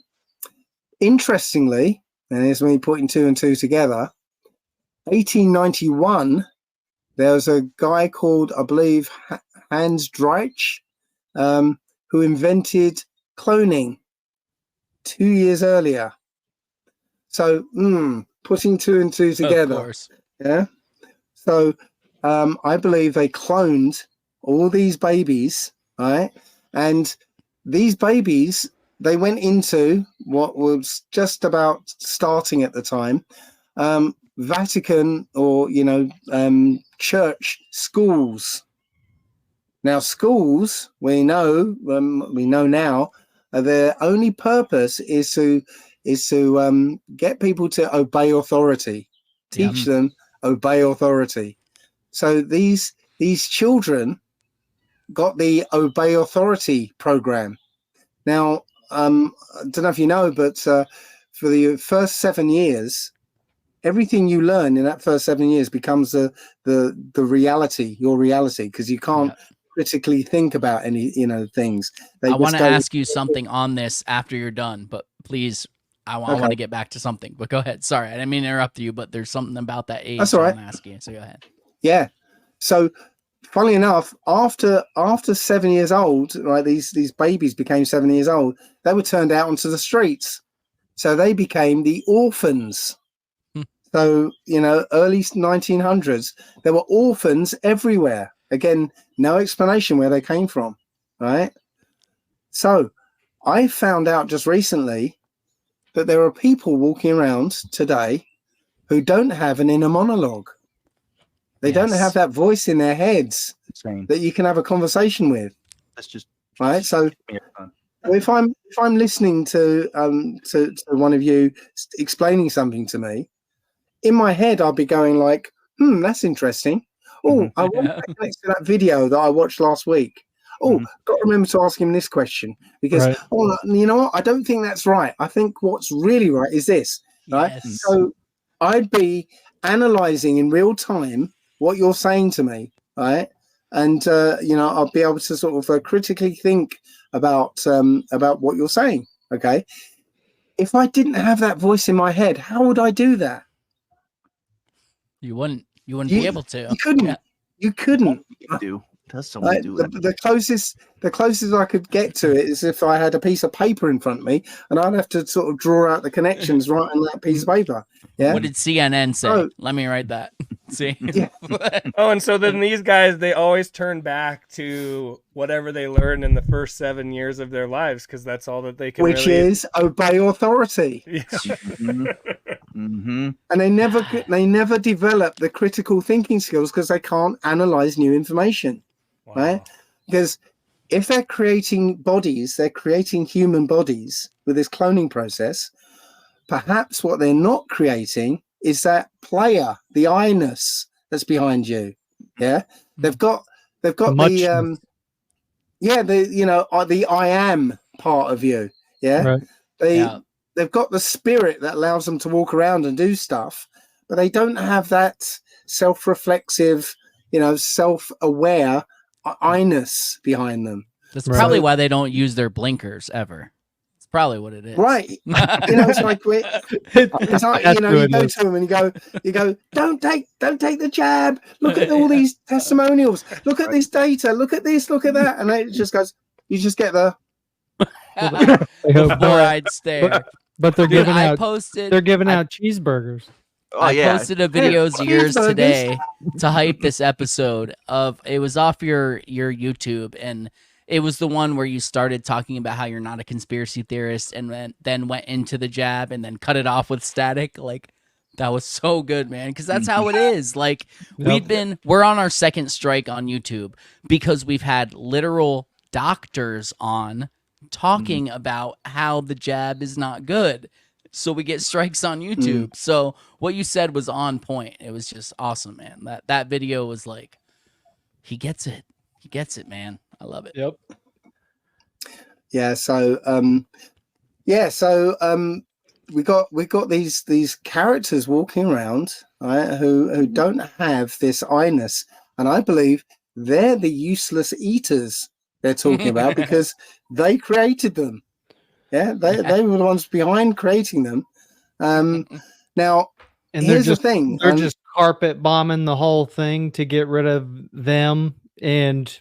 Interestingly, and here's me putting two and two together, 1891, there was a guy called, I believe, Hans Dreich, who invented cloning 2 years earlier. So, putting two and two together. Of course. Yeah. So, I believe they cloned all these babies, right? And these babies, they went into what was just about starting at the time, Vatican or, church schools. Now, schools, we know now, their only purpose is to get people to obey authority, teach them obey authority. So these children got the obey authority program. Now, I don't know if you know, but for the first 7 years, everything you learn in that first 7 years becomes the reality, your reality, because you can't critically think about any things. I want to ask you something on this after you're done, but please, I want to get back to something. But go ahead. Sorry, I didn't mean to interrupt you, but there's something about that age That's all right. I'm asking. So go ahead. Yeah. So, funnily enough, after 7 years old, right, these babies became 7 years old. They were turned out onto the streets, so they became the orphans. So, early 1900s, there were orphans everywhere. Again, no explanation where they came from, right? So, I found out just recently that there are people walking around today who don't have an inner monologue. They don't have that voice in their heads that you can have a conversation with. That's just right. So if I'm listening to one of you explaining something to me, in my head I'll be going like, that's interesting. Oh, I want to connect to that video that I watched last week. Oh, got to remember to ask him this question because, you know what? I don't think that's right. I think what's really right is this, right? Yes. So I'd be analyzing in real time what you're saying to me, right? And, I'll be able to sort of critically think about what you're saying, okay? If I didn't have that voice in my head, how would I do that? You wouldn't be able to. You couldn't. Yeah. You couldn't. do. Does someone Like, do the, that? the closest I could get to it is if I had a piece of paper in front of me, and I'd have to sort of draw out the connections right on that piece of paper. Yeah. What did CNN say? Oh. Let me write that. See? Yeah. Oh, and so then these guys, they always turn back to whatever they learned in the first 7 years of their lives, because that's all that they can. Which really... is obey authority. Yeah. Mm-hmm. And they never develop the critical thinking skills because they can't analyze new information. Wow. Right? Because if they're creating bodies, they're creating human bodies with this cloning process. Perhaps what they're not creating is that player, the I-ness that's behind you. Yeah, they've got the the I am part of you. Yeah, Right. They've got the spirit that allows them to walk around and do stuff, but they don't have that self-reflexive, self-aware I-ness behind them. That's probably why they don't use their blinkers ever. It's probably what it is. Right. It's like you go to them and you go, don't take the jab. Look at all these testimonials. Look at this data. Look at this. Look at that. And it just goes. You just get the four-eyed stare. But they're giving out. Posted. They're giving out cheeseburgers. I posted a video yours today to hype this episode of. It was off your YouTube, and it was the one where you started talking about how you're not a conspiracy theorist, and then went into the jab, and then cut it off with static. Like, that was so good, man, because that's how it is. Like, we're on our second strike on YouTube because we've had literal doctors on talking about how the jab is not good. So we get strikes on YouTube. So what you said was on point. It was just awesome, man. That video was like, he gets it. He gets it, man. I love it. Yep. Yeah. So, we got these characters walking around, right, who don't have this I-ness, and I believe they're the useless eaters they're talking about because they created them. Yeah, they were the ones behind creating them. Now, and here's the thing: they're just carpet bombing the whole thing to get rid of them, and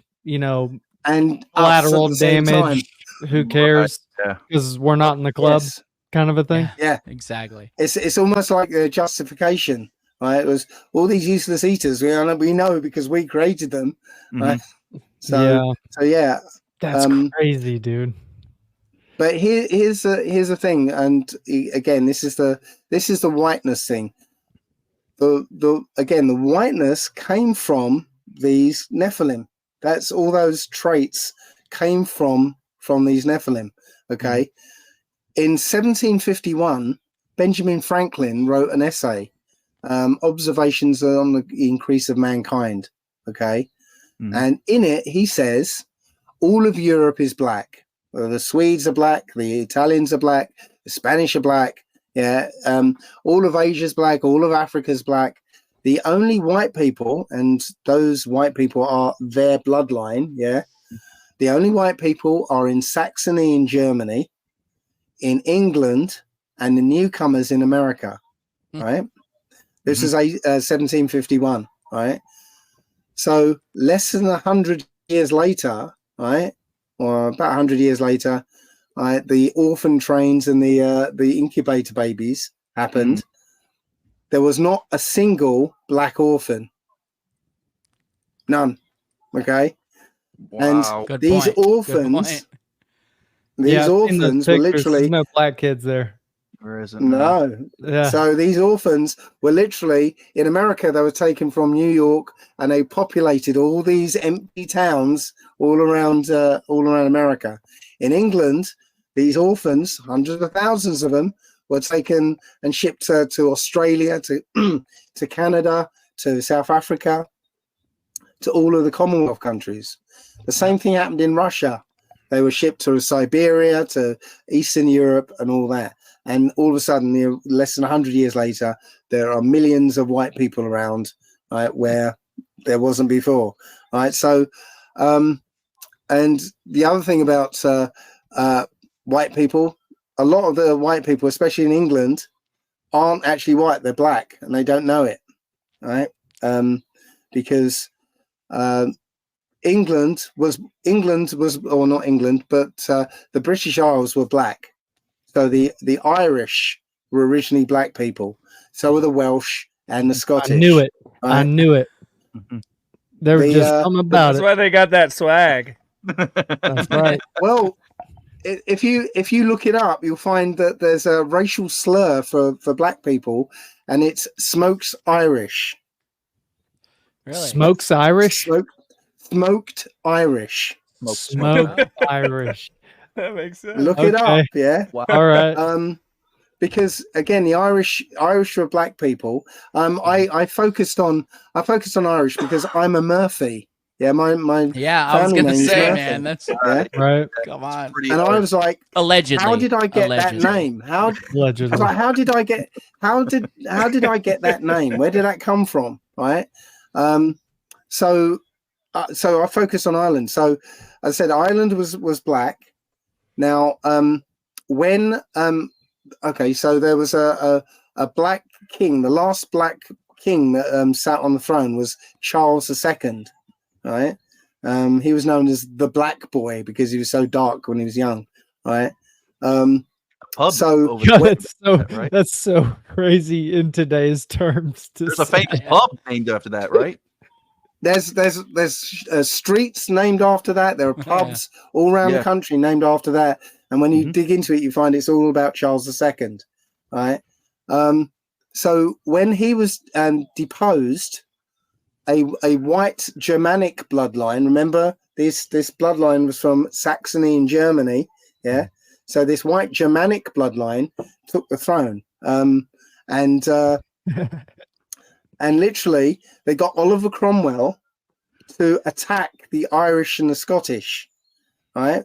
and collateral damage. Who cares? Because we're not in the club, kind of a thing. Yeah, exactly. It's almost like a justification, right? It was all these useless eaters. We know because we created them, right? So yeah, that's crazy, dude. But here's the thing, and again, this is the whiteness thing. The whiteness came from these Nephilim. That's all those traits came from these Nephilim. Okay, in 1751, Benjamin Franklin wrote an essay, "Observations on the Increase of Mankind." Okay, and in it he says all of Europe is black. The Swedes are black, the Italians are black, the Spanish are black. Yeah, all of Asia's black, all of Africa's black. The only white people, and those white people are their bloodline. Yeah, the only white people are in Saxony in Germany, in England, and the newcomers in America. Right. This is 1751. Right. So less than 100 years later, right. Or about 100 years later, the orphan trains and the incubator babies happened. There was not a single black orphan. None. Okay. Wow. And these orphans, were literally no black kids there. Where is it? No. Yeah. So these orphans were literally in America. They were taken from New York, and they populated all these empty towns all around America. In England, these orphans, hundreds of thousands of them, were taken and shipped to Australia, to Canada, to South Africa, to all of the Commonwealth countries. The same thing happened in Russia. They were shipped to Siberia, to Eastern Europe, and all that. And all of a sudden, less than 100 years later, there are millions of white people around, right, where there wasn't before. Right. So, and the other thing about white people, a lot of the white people, especially in England, aren't actually white. They're black, and they don't know it. Right. Because England was, or not England, but the British Isles were black. So the Irish were originally black people. So were the Welsh and the Scottish. I knew it. Right? I knew it. There was just something about That's it. why they got that swag. That's right. Well, if you look it up, you'll find that there's a racial slur for black people, and it's smokes Irish. Really? Smokes Irish? Smoked Irish. Smoked Irish. That makes sense. Look it Okay. up, yeah. All right. Because again, the Irish were black people. I focused on Irish because I'm a Murphy. Yeah, my Yeah, I was family gonna name's say, Murphy. man, that's Yeah. Right. come on. And I was like, Allegedly. how did I get Allegedly. that name? I was Allegedly. like, how did I get that name? Where did that come from? Right. So I focused on Ireland. So as I said, Ireland was black. Now, okay, so there was a black king. The last black king that sat on the throne was Charles II. Right. He was known as the Black Boy because he was so dark when he was young. Right. Pub So over there, right? That's so crazy in today's terms. There's a famous pub named after that, right? There's streets named after that. There are pubs all around the country named after that. And when you dig into it, you find it's all about Charles II, right? So when he was deposed, a white Germanic bloodline. Remember, this bloodline was from Saxony in Germany. Yeah. So this white Germanic bloodline took the throne. And literally they got Oliver Cromwell to attack the Irish and the Scottish. Right.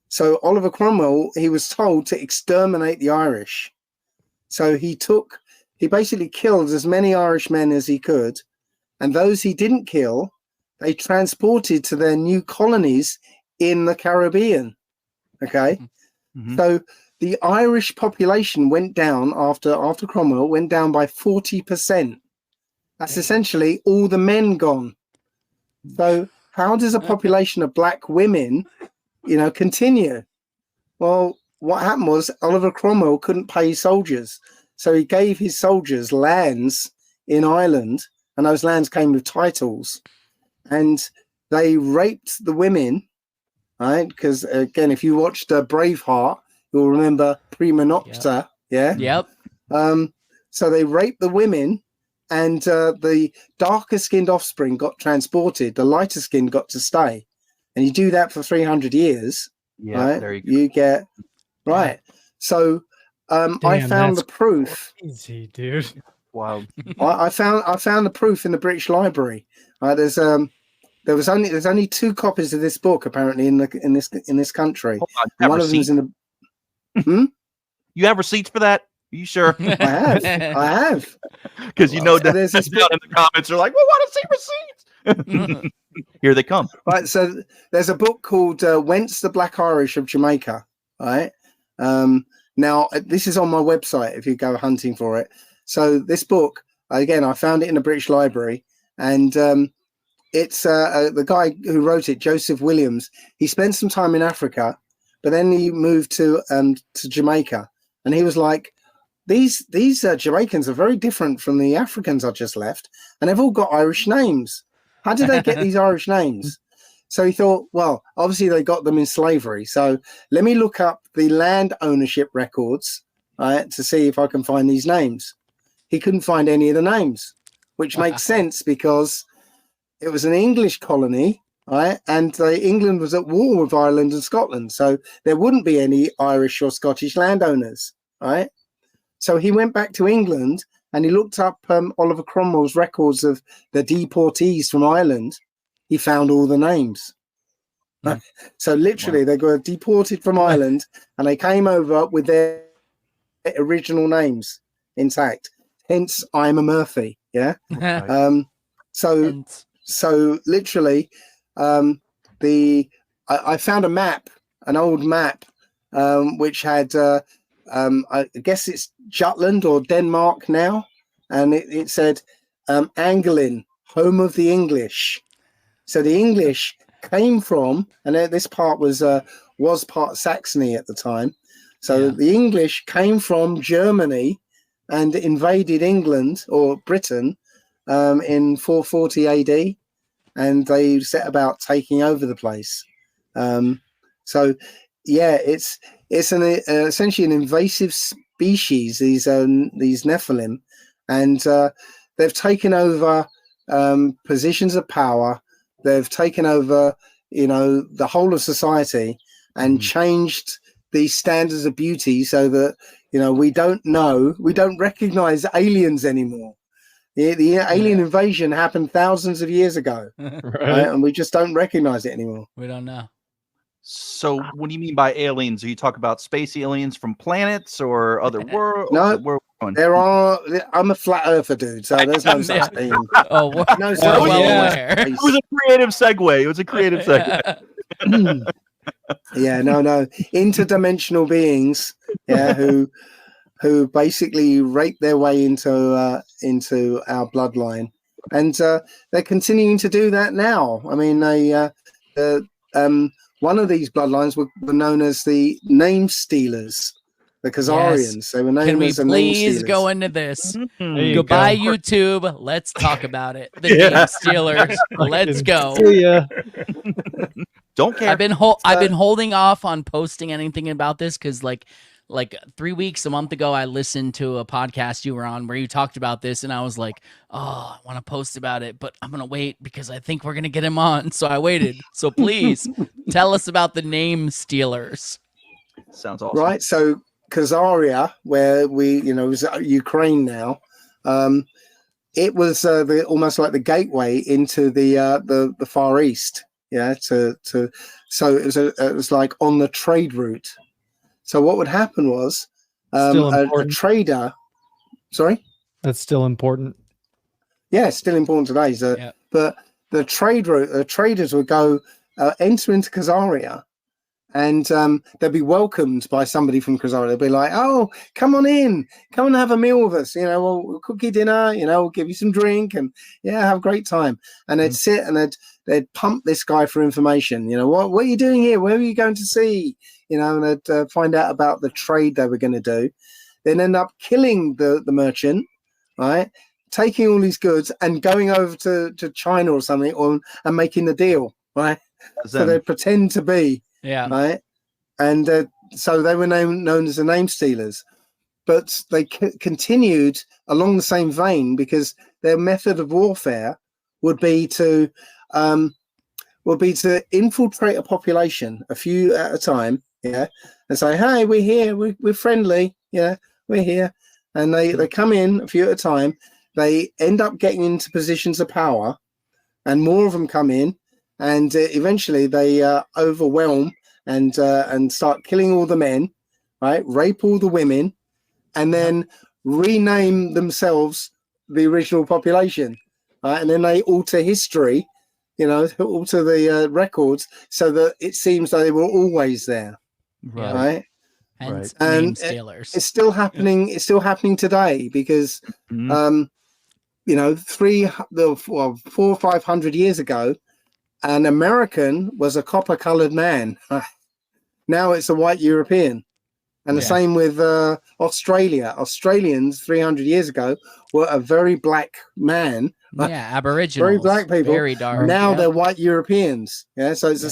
So Oliver Cromwell, he was told to exterminate the Irish. So he basically killed as many Irish men as he could. And those he didn't kill, they transported to their new colonies in the Caribbean. Okay. So the Irish population went down after Cromwell, went down by 40%. That's essentially all the men gone. So how does a population of black women, continue? Well, what happened was Oliver Cromwell couldn't pay soldiers. So he gave his soldiers lands in Ireland, and those lands came with titles, and they raped the women, right? Because again, if you watched Braveheart, you'll remember Prima Nocta. Yep. So they raped the women, and the darker skinned offspring got transported. The lighter skinned got to stay. And you do that for 300 years. Yeah, right? there you go. You get right. So I found the proof. Easy, dude. Wow. I found the proof in the British Library. There's only 2 copies of this book apparently in this country. One of them's in the. You have receipts for that? Are you sure? I have. Because that there's this down in the comments are like, "We want to see receipts." Here they come. Right. So there's a book called "Whence the Black Irish of Jamaica." Right. Now this is on my website if you go hunting for it. So this book, again, I found it in the British Library, and it's the guy who wrote it, Joseph Williams. He spent some time in Africa, but then he moved to Jamaica, and he was like, these Jamaicans are very different from the Africans I just left, and they've all got Irish names. How did they get these Irish names? So he thought, well, obviously they got them in slavery. So let me look up the land ownership records, right, to see if I can find these names. He couldn't find any of the names, which makes sense because it was an English colony, right? And England was at war with Ireland and Scotland. So there wouldn't be any Irish or Scottish landowners, right? So he went back to England and he looked up Oliver Cromwell's records of the deportees from Ireland. He found all the names. So literally they were deported from Ireland and they came over with their original names intact. Hence, I'm a Murphy. Yeah. So literally, I found a map, an old map, which had, I guess it's Jutland or Denmark now, and it said, Anglin, home of the English. So the English came from, and this part was part Saxony at the time. So the English came from Germany and invaded England or Britain in 440 AD, and they set about taking over the place. So yeah, it's essentially an invasive species. These Nephilim, and they've taken over positions of power. They've taken over, the whole of society and changed the standards of beauty so that, we don't recognize aliens anymore. The alien invasion happened thousands of years ago, right? And we just don't recognize it anymore. We don't know. So what do you mean by aliens? Are you talking about space aliens from planets or other worlds? No, I'm a flat earther, dude, so there's no such thing. Oh, we're No such well thing. aware. It was a creative segue. It was a creative segue. Yeah, no. Interdimensional beings, who basically rape their way into our bloodline. And they're continuing to do that now. I mean, one of these bloodlines were known as the name stealers, the Khazarians. Yes. They were known Can we as the name please stealers. go into this? You Goodbye, go. YouTube. Let's talk about it. The name stealers. Let's go. See ya. Don't care. I've been holding off on posting anything about this because like 3 weeks, a month ago, I listened to a podcast you were on where you talked about this, and I was like, oh, I want to post about it, but I'm going to wait because I think we're going to get him on. So I waited. So please tell us about the name stealers. Sounds awesome. Right. So Khazaria, where was Ukraine now, it was almost like the gateway into the Far East. Yeah. So it was like on the trade route. So what would happen was a trader. Sorry, that's still important. Yeah, it's still important today. So, but the trade route, the traders would go enter into Khazaria, and they'd be welcomed by somebody from Khazaria. They'd be like, "Oh, come on in, come and have a meal with us. We'll cook you dinner. We'll give you some drink, and have a great time." And they'd sit and they'd pump this guy for information. What are you doing here? Where are you going to see? And they'd find out about the trade they were going to do. Then end up killing the merchant, right? Taking all these goods and going over to China or something, and making the deal, right? So they pretend to be, right? And so they were known as the name stealers. But they continued along the same vein because their method of warfare would be to infiltrate a population, a few at a time, and say, "Hey, we're here. We're friendly. We're here." And they come in a few at a time. They end up getting into positions of power, and more of them come in, and eventually they overwhelm and start killing all the men, right? Rape all the women, and then rename themselves the original population, right? And then they alter history, alter the records so that it seems that they were always there. Right. Hence, and name stealers. It's still happening. It's still happening today because, 400 or 500 years ago, an American was a copper-colored man. Now it's a white European, and the same with Australia. Australians 300 years ago were a very black man. Yeah, Aboriginals. Very black people. Very dark. Now they're white Europeans. Yeah, so it's the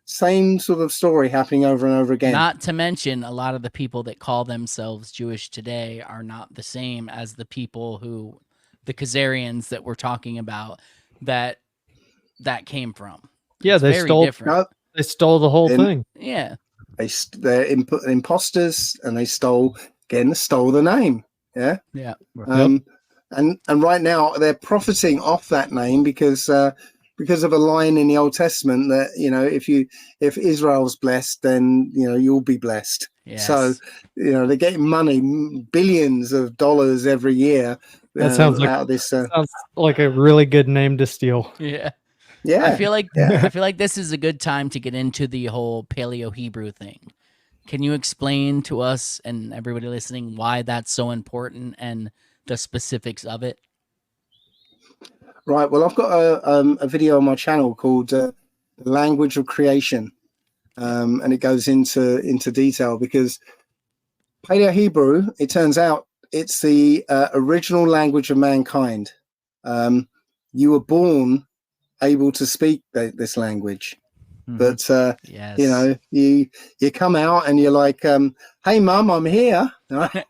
same sort of story happening over and over again. Not to mention, a lot of the people that call themselves Jewish today are not the same as the people the Khazarians that we're talking about, that came from. Yeah, it's they stole. Different. They stole the whole thing. Yeah, they're imposters, and they stole the name. Yeah, yeah. And right now they're profiting off that name because of a line in the Old Testament that if Israel's blessed, then you'll be blessed. Yes. So they're getting money, billions of dollars every year. That sounds like out of this. Sounds like a really good name to steal. Yeah. Yeah. I feel like this is a good time to get into the whole Paleo Hebrew thing. Can you explain to us and everybody listening why that's so important and the specifics of it? Right. Well, I've got a video on my channel called Language of Creation. And it goes into detail because Paleo-Hebrew, it turns out, it's the original language of mankind. You were born able to speak this language, but Yes. you know, you come out and you're like, "Hey, Mum, I'm here,"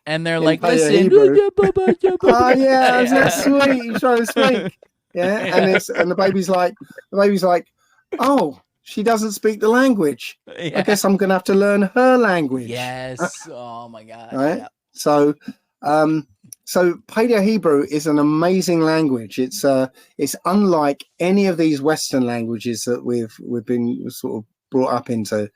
And they're in like, listen. Paleo-Hebrew. Oh yeah, isn't that sweet? You trying to speak, yeah? And the baby's like, "Oh, she doesn't speak the language. I guess I'm gonna have to learn her language." Yes. Oh my God. Right. Yeah. So Paleo-Hebrew is an amazing language. It's unlike any of these Western languages that we've been sort of brought up into.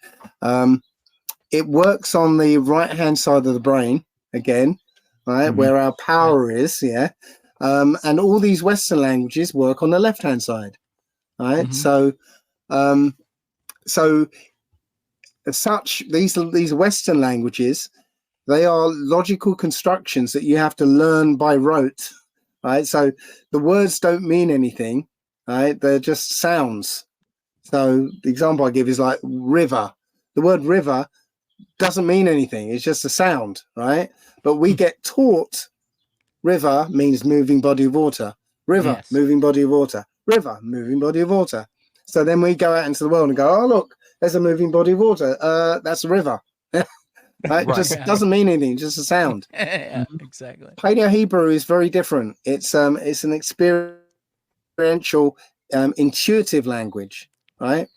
It works on the right-hand side of the brain again, right, where our power is, yeah. And all these Western languages work on the left-hand side, right? So as such, these Western languages, they are logical constructions that you have to learn by rote, right? So the words don't mean anything, right? They're just sounds. So the example I give is like river. The word river doesn't mean anything. It's just a sound, right? But we get taught river means moving body of water. River, Yes. moving body of water. River, moving body of water. So then we go out into the world and go, oh, look, there's a moving body of water. That's a river. Right? Right. Just doesn't mean anything, just a sound. Yeah, exactly. Paleo-Hebrew is very different. It's an experiential, intuitive language, right?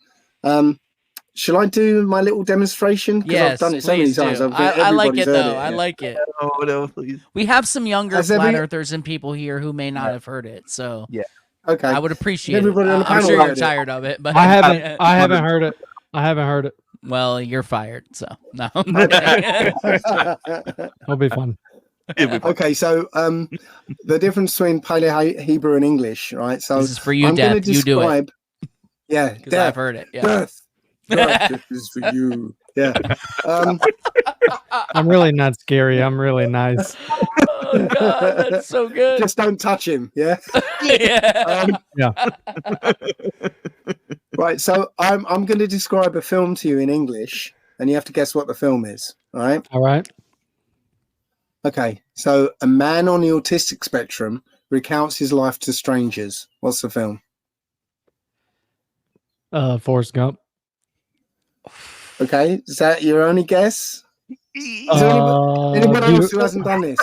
Shall I do my little demonstration? Because Yes, I've done it so many please times. do. I like it though. I like it. Oh no, please. We have some younger Has flat every- earthers and people here who may not have heard it, so Okay. I would appreciate it. Everybody on the I'm panel sure you're heard it. tired of it, but I haven't heard it. I haven't heard it. Well, you're fired. So no. It'll be fun. Okay, so the difference between Paleo-Hebrew and English, right? So This is for you, I'm going Death. to You do it. describe. Yeah, Because I've heard it. Yeah. Death, this is for you. Yeah. I'm really not scary. I'm really nice. Oh God, that's so good. Just don't touch him. Yeah. Yeah. Right. So I'm going to describe a film to you in English, and you have to guess what the film is. All right. All right. Okay. So a man on the autistic spectrum recounts his life to strangers. What's the film? Forrest Gump. Okay. Is that your only guess? Is there anyone else who hasn't done this?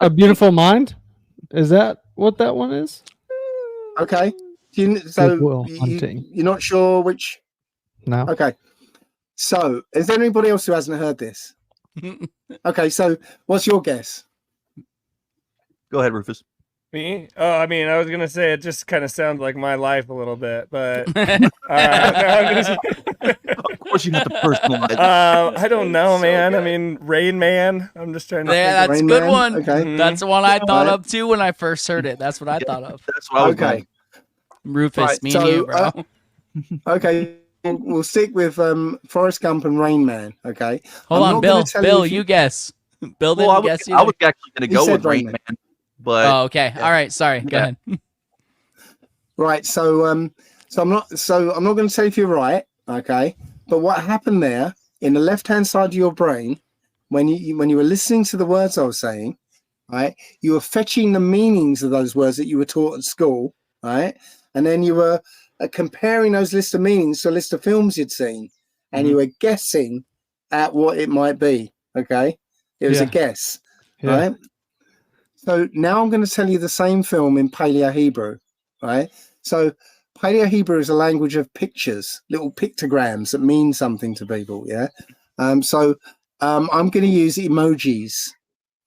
A Beautiful Mind? Is that what that one is? Okay. Good Will Hunting. You're not sure which? No. Okay. So, is there anybody else who hasn't heard this? Okay. So, what's your guess? Go ahead, Rufus. Me? Oh, I mean, I was gonna say it just kind of sounds like my life a little bit, but Of course, you have to personalize. I don't know, man. I mean, Rain Man. I'm just trying to. Yeah, think that's a Rain good Man? one. Okay. That's the one I thought Right. of too when I first heard it. That's what I thought of. That's what I was Okay. going. Rufus, Right, me so, and you, bro. Okay. We'll stick with Forrest Gump and Rain Man. Okay. Hold I'm on, not Bill. gonna tell Bill, if you guess. Bill didn't Well, I guess was, I either. was actually going to You go said with Rain Rain Man, but Oh, okay. All right. Sorry. Go Yeah. ahead. Right. So I'm not going to say if you're right. Okay. But what happened there in the left-hand side of your brain, when you were listening to the words I was saying, right, you were fetching the meanings of those words that you were taught at school, right, and then you were comparing those list of meanings to a list of films you'd seen, and you were guessing at what it might be. Okay, it was a Yeah. guess, Yeah. right? So now I'm going to tell you the same film in Paleo-Hebrew, right? So Paleo-Hebrew is a language of pictures, little pictograms that mean something to people. Yeah. So I'm going to use emojis,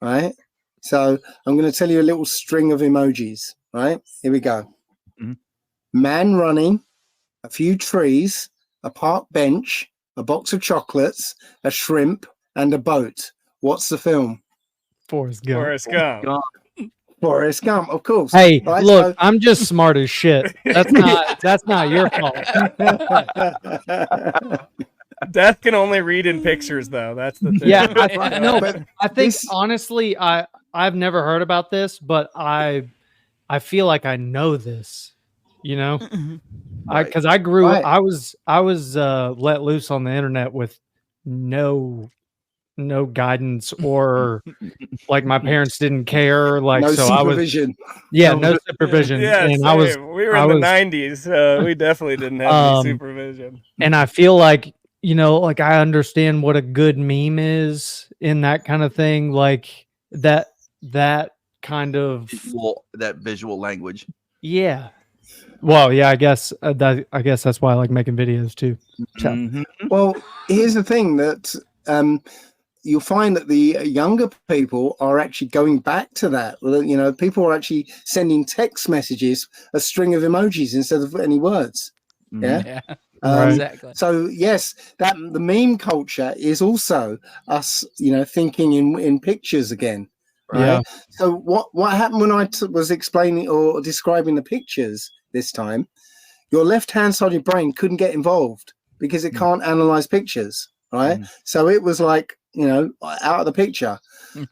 right? So I'm going to tell you a little string of emojis, right? Here we go. Mhm. Man running, a few trees, a park bench, a box of chocolates, a shrimp, and a boat. What's the film? Forrest Gump. Forrest Gump. Forrest Gump, of course. Hey, Right, look, I'm just smart as shit. That's not your fault. Death can only read in pictures, though. That's the thing. Yeah, no, But I think this- honestly, I've never heard about this, but I feel like I know this. you know, Right. because I grew, Right. I was let loose on the internet with no guidance, or like my parents didn't care, like, No so I was, supervision. yeah, No, no supervision, Yeah, and same. We were I in the was 90s, so we definitely didn't have any Um, supervision. and I feel like, you know, like I understand what a good meme is in that kind of thing, like that kind of, that visual language. yeah. Well, yeah, I guess that's why I like making videos too. Chap. Mhm. Well, here's the thing that you'll find that the younger people are actually going back to that. Well, you know, people are actually sending text messages, a string of emojis instead of any words. Yeah. Yeah, Right. exactly. So yes, that the meme culture is also us, you know, thinking in pictures again. Right. Yeah. So what happened when I was explaining or describing the pictures this time? Your left-hand side of your brain couldn't get involved because it can't analyze pictures, right? So it was like, you know, out of the picture.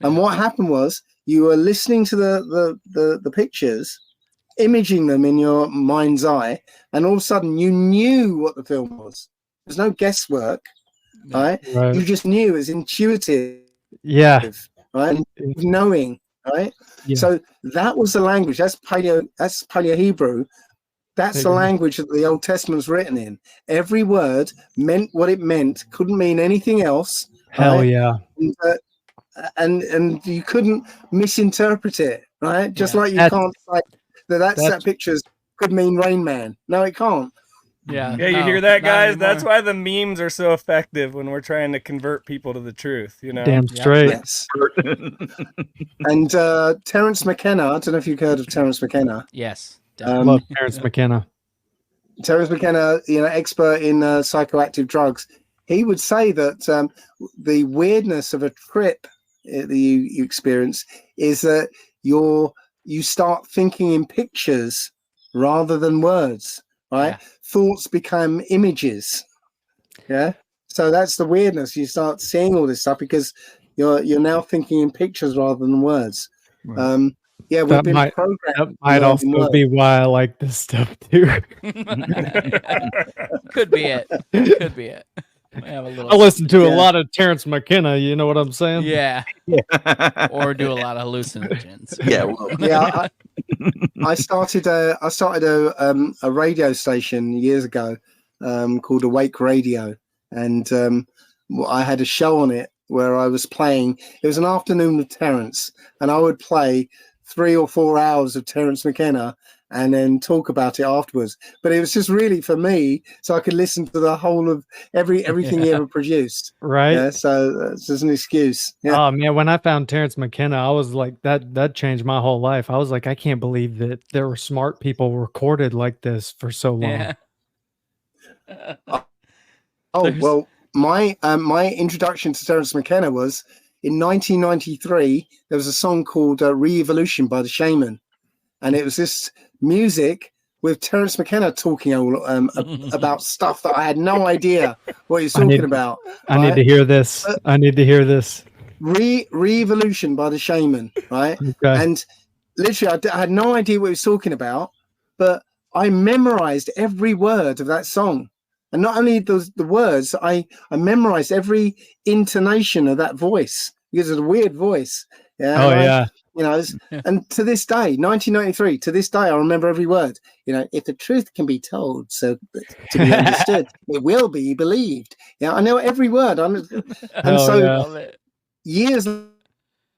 And what happened was you were listening to the pictures, imaging them in your mind's eye, and all of a sudden you knew what the film was. There's no guesswork, right? Right. You just knew. It was intuitive, Yeah. right? Knowing, right? Yeah. So that was the language. That's Paleo Hebrew. That's the language that the Old Testament's written in. Every word meant what it meant, couldn't mean anything else. Hell right? yeah. And you couldn't misinterpret it, right? Just like you can't say that pictures could mean Rain Man. No, it can't. Yeah. Yeah, you no, hear that, not guys? That's anymore. why the memes are so effective when we're trying to convert people to the truth, you know? Damn straight. Yes. And Terence McKenna, I don't know if you've heard of Terence McKenna. Yes. Love Terence McKenna. Terence McKenna, you know, expert in psychoactive drugs. He would say that the weirdness of a trip that you experience is that you start thinking in pictures rather than words, right? Yeah. Thoughts become images. Yeah. So that's the weirdness. You start seeing all this stuff because you're now thinking in pictures rather than words. Right. Yeah, we've been programmed. That might also be why I like this stuff too. Could be it. Could be it. Have a little, I listen to a lot of Terence McKenna. You know what I'm saying? yeah. Or do a lot of hallucinogens. Yeah. Well. Yeah. I started a radio station years ago called Awake Radio, and I had a show on it where I was playing. It was an afternoon with Terence, and I would play 3 or 4 hours of Terence McKenna and then talk about it afterwards. But it was just really for me, so I could listen to the whole of everything he ever produced. Right. Yeah, so it's just an excuse. Yeah. Oh man, when I found Terence McKenna, I was like, that changed my whole life. I was like, I can't believe that there were smart people recorded like this for so long. Yeah. Well, my introduction to Terence McKenna was in 1993. There was a song called "Re-Evolution" by the Shaman, and it was this music with Terence McKenna talking about stuff that I had no idea what he was talking about. I need to hear this. I need to hear this. Re-Evolution by the Shaman, right? Okay. And literally, I had no idea what he was talking about, but I memorized every word of that song. And not only the words, I memorized every intonation of that voice because of the weird voice. Yeah. Oh, yeah. You know, and to this day, 1993, to this day, I remember every word. You know, if the truth can be told, so to be understood, it will be believed. Yeah, I know every word. Years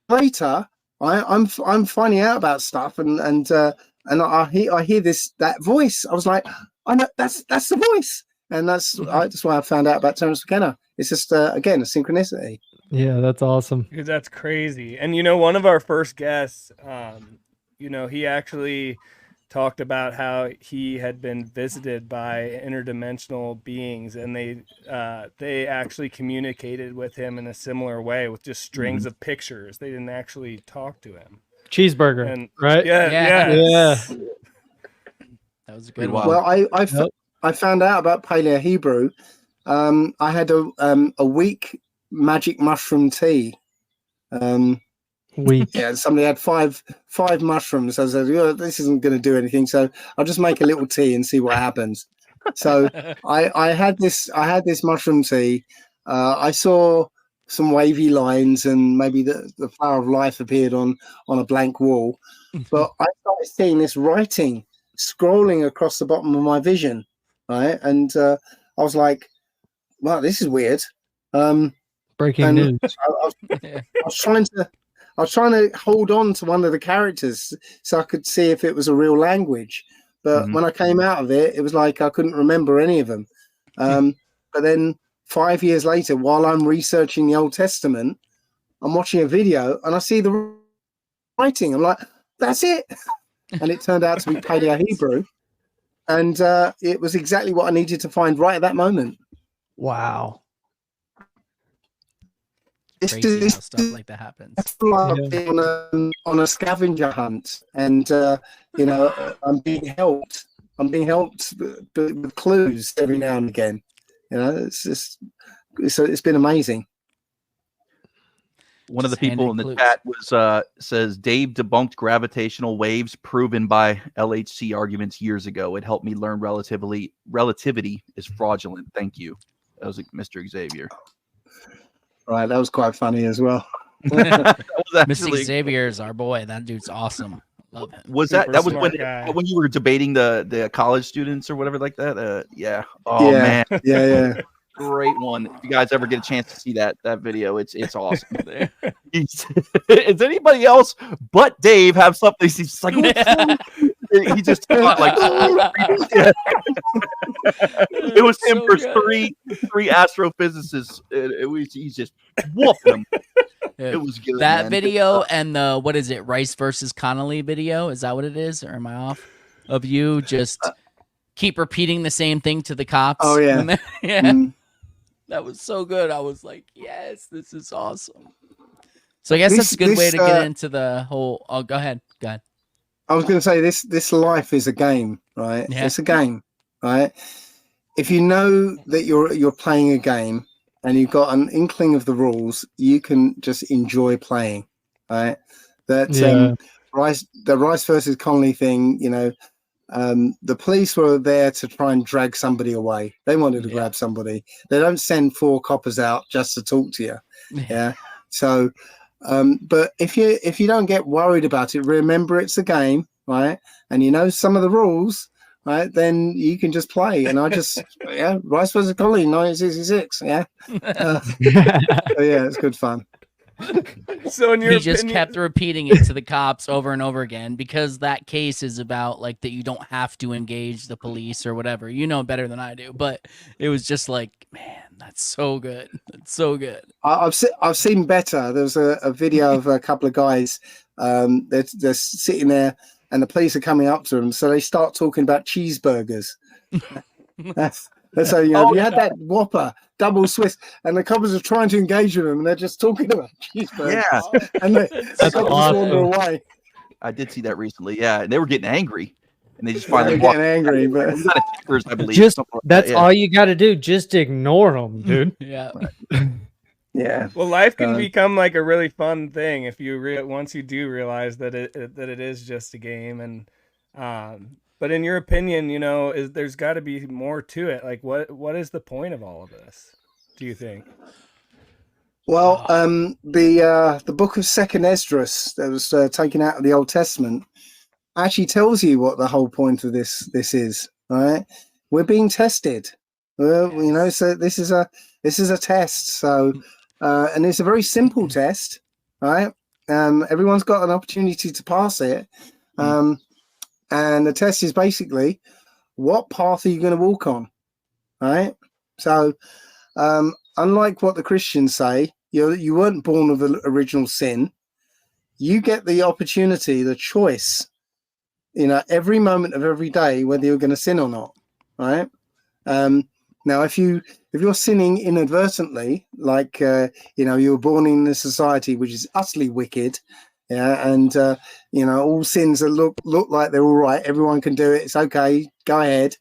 later, I'm finding out about stuff, and I hear that voice. I was like, I know that's the voice. And that's why I found out about Terence McKenna. It's just, again, a synchronicity. Yeah, that's awesome. Because that's crazy. And, you know, one of our first guests, you know, he actually talked about how he had been visited by interdimensional beings, and they actually communicated with him in a similar way with just strings of pictures. They didn't actually talk to him. Cheeseburger, right? Yeah. That was a good Wow. one. Well, I found out about Paleo Hebrew. I had a week magic mushroom tea. Weak. Yeah, somebody had five mushrooms. I said, "Oh, this isn't going to do anything, so I'll just make a little tea and see what happens." So I had this mushroom tea. I saw some wavy lines, and maybe the flower of life appeared on a blank wall. But I started seeing this writing scrolling across the bottom of my vision, right? And I was like, "Wow, this is weird." Breaking news. I was trying to hold on to one of the characters so I could see if it was a real language. But when I came out of it, it was like I couldn't remember any of them. But then 5 years later, while I'm researching the Old Testament, I'm watching a video and I see the writing. I'm like, that's it. And it turned out to be Paleo Hebrew. And it was exactly what I needed to find right at that moment. Wow. Crazy how stuff like that happens. Like being on a scavenger hunt, and I'm being helped with clues every now and again. It's been amazing. One of the people in the chat says Dave debunked gravitational waves proven by LHC arguments years ago. It helped me learn relativity is fraudulent. Thank you. That was Mr. Xavier. Right, that was quite funny as well. Mr. Xavier is our boy. That dude's awesome. Love him. Was that was when you were debating the college students or whatever like that? Yeah. Oh yeah. Man. Yeah. Great one. If you guys ever get a chance to see that video, it's awesome. Is anybody else but Dave have something? He's like, he just like it was him for three astrophysicists. He's just whooping them. It was good. That video and the what is it, Rice versus Connolly video? Is that what it is, or am I off? Of you just keep repeating the same thing to the cops. Oh yeah, That was so good. I was like, yes, this is awesome. So I guess that's a good way to get into the whole. Oh, go ahead. I was going to say this life is a game, right? Yeah. It's a game, right? If you know that you're playing a game and you've got an inkling of the rules, you can just enjoy playing, right? The Rice versus Conley thing, the police were there to try and drag somebody away. They wanted to grab somebody. They don't send 4 coppers out just to talk to you. Yeah. So, but if you don't get worried about it, remember it's a game, right? And you know some of the rules, right? Then you can just play. And I just, Rice versus Conley, 1966. Yeah. It's good fun. So he just kept repeating it to the cops over and over again because that case is about like that you don't have to engage the police or whatever. You know better than I do, but it was just like, man, that's so good. That's so good. I've seen better. There was a video of a couple of guys. They're sitting there, and the police are coming up to them, so they start talking about cheeseburgers. So you had that Whopper double Swiss, and the coppers are trying to engage with them, and they're just talking about cheeseburgers. Yeah, and the coppers wander away. I did see that recently. Yeah, they were getting angry, and they just finally getting angry. But I believe just that's all you got to do. Just ignore them, dude. Yeah. Yeah. Well, life can become like a really fun thing if you once you do realize that it is just a game, and but in your opinion, there's got to be more to it. Like, what is the point of all of this, do you think? Well, the book of Second Esdras that was taken out of the Old Testament actually tells you what the whole point of this is. Right? We're being tested. So this is a test. So, and it's a very simple test, right? Everyone's got an opportunity to pass it. And the test is basically, what path are you going to walk on, right? So, unlike what the Christians say, you weren't born of the original sin. You get the opportunity, the choice, every moment of every day, whether you're going to sin or not, right? Now, if you're sinning inadvertently, like you were born in a society which is utterly wicked. Yeah, and all sins that look like they're all right. Everyone can do it. It's okay. Go ahead.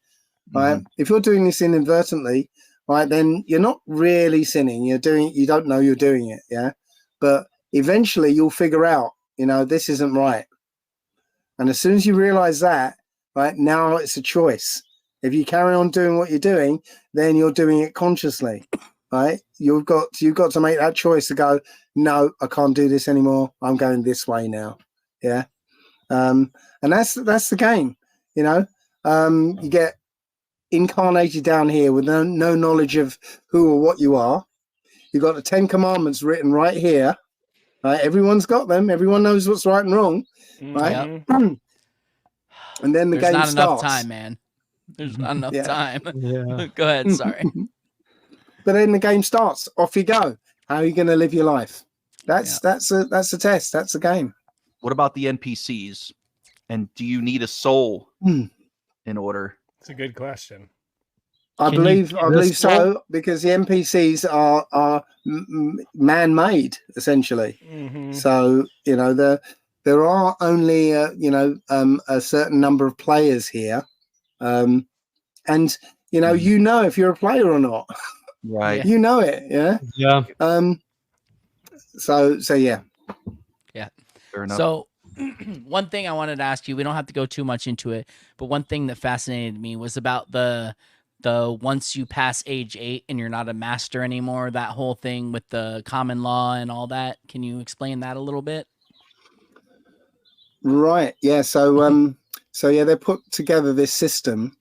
Right. If you're doing this inadvertently, right, then you're not really sinning. You don't know you're doing it. Yeah. But eventually you'll figure out, this isn't right. And as soon as you realize that, right, now it's a choice. If you carry on doing what you're doing, then you're doing it consciously, right? You've got to make that choice to go, no, I can't do this anymore. I'm going this way now. Yeah. And that's the game, you get incarnated down here with no knowledge of who or what you are. You've got the 10 Commandments written right here. Right? Everyone's got them. Everyone knows what's right and wrong. Right? Yep. And then the There's game not starts. enough time, man. There's not enough time. Yeah. Go ahead. Sorry. But then the game starts. Off you go. How are you going to live your life? That's a test. That's a game. What about the NPCs? And do you need a soul in order? It's a good question. I believe so, because the NPCs are man-made essentially. Mm-hmm. So there are only a certain number of players here, and if you're a player or not, right? You know it, yeah. So yeah. Fair enough. So one thing I wanted to ask you, we don't have to go too much into it, but one thing that fascinated me was about the once you pass age 8 and you're not a master anymore, that whole thing with the common law and all that. Can you explain that a little bit? Right. Yeah. So they put together this system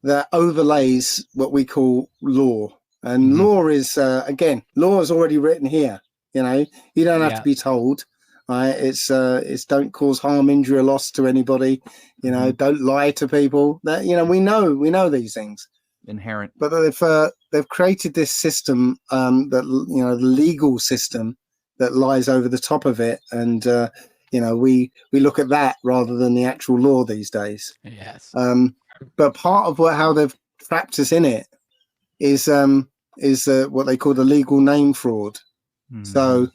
that overlays what we call law, and law is law is already written here. You don't have to be told. Right? It's don't cause harm, injury, or loss to anybody. Don't lie to people. That we know these things. Inherent. But they've created this system that the legal system that lies over the top of it, and we look at that rather than the actual law these days. Yes. But part of how they've trapped us in it is what they call the legal name fraud. So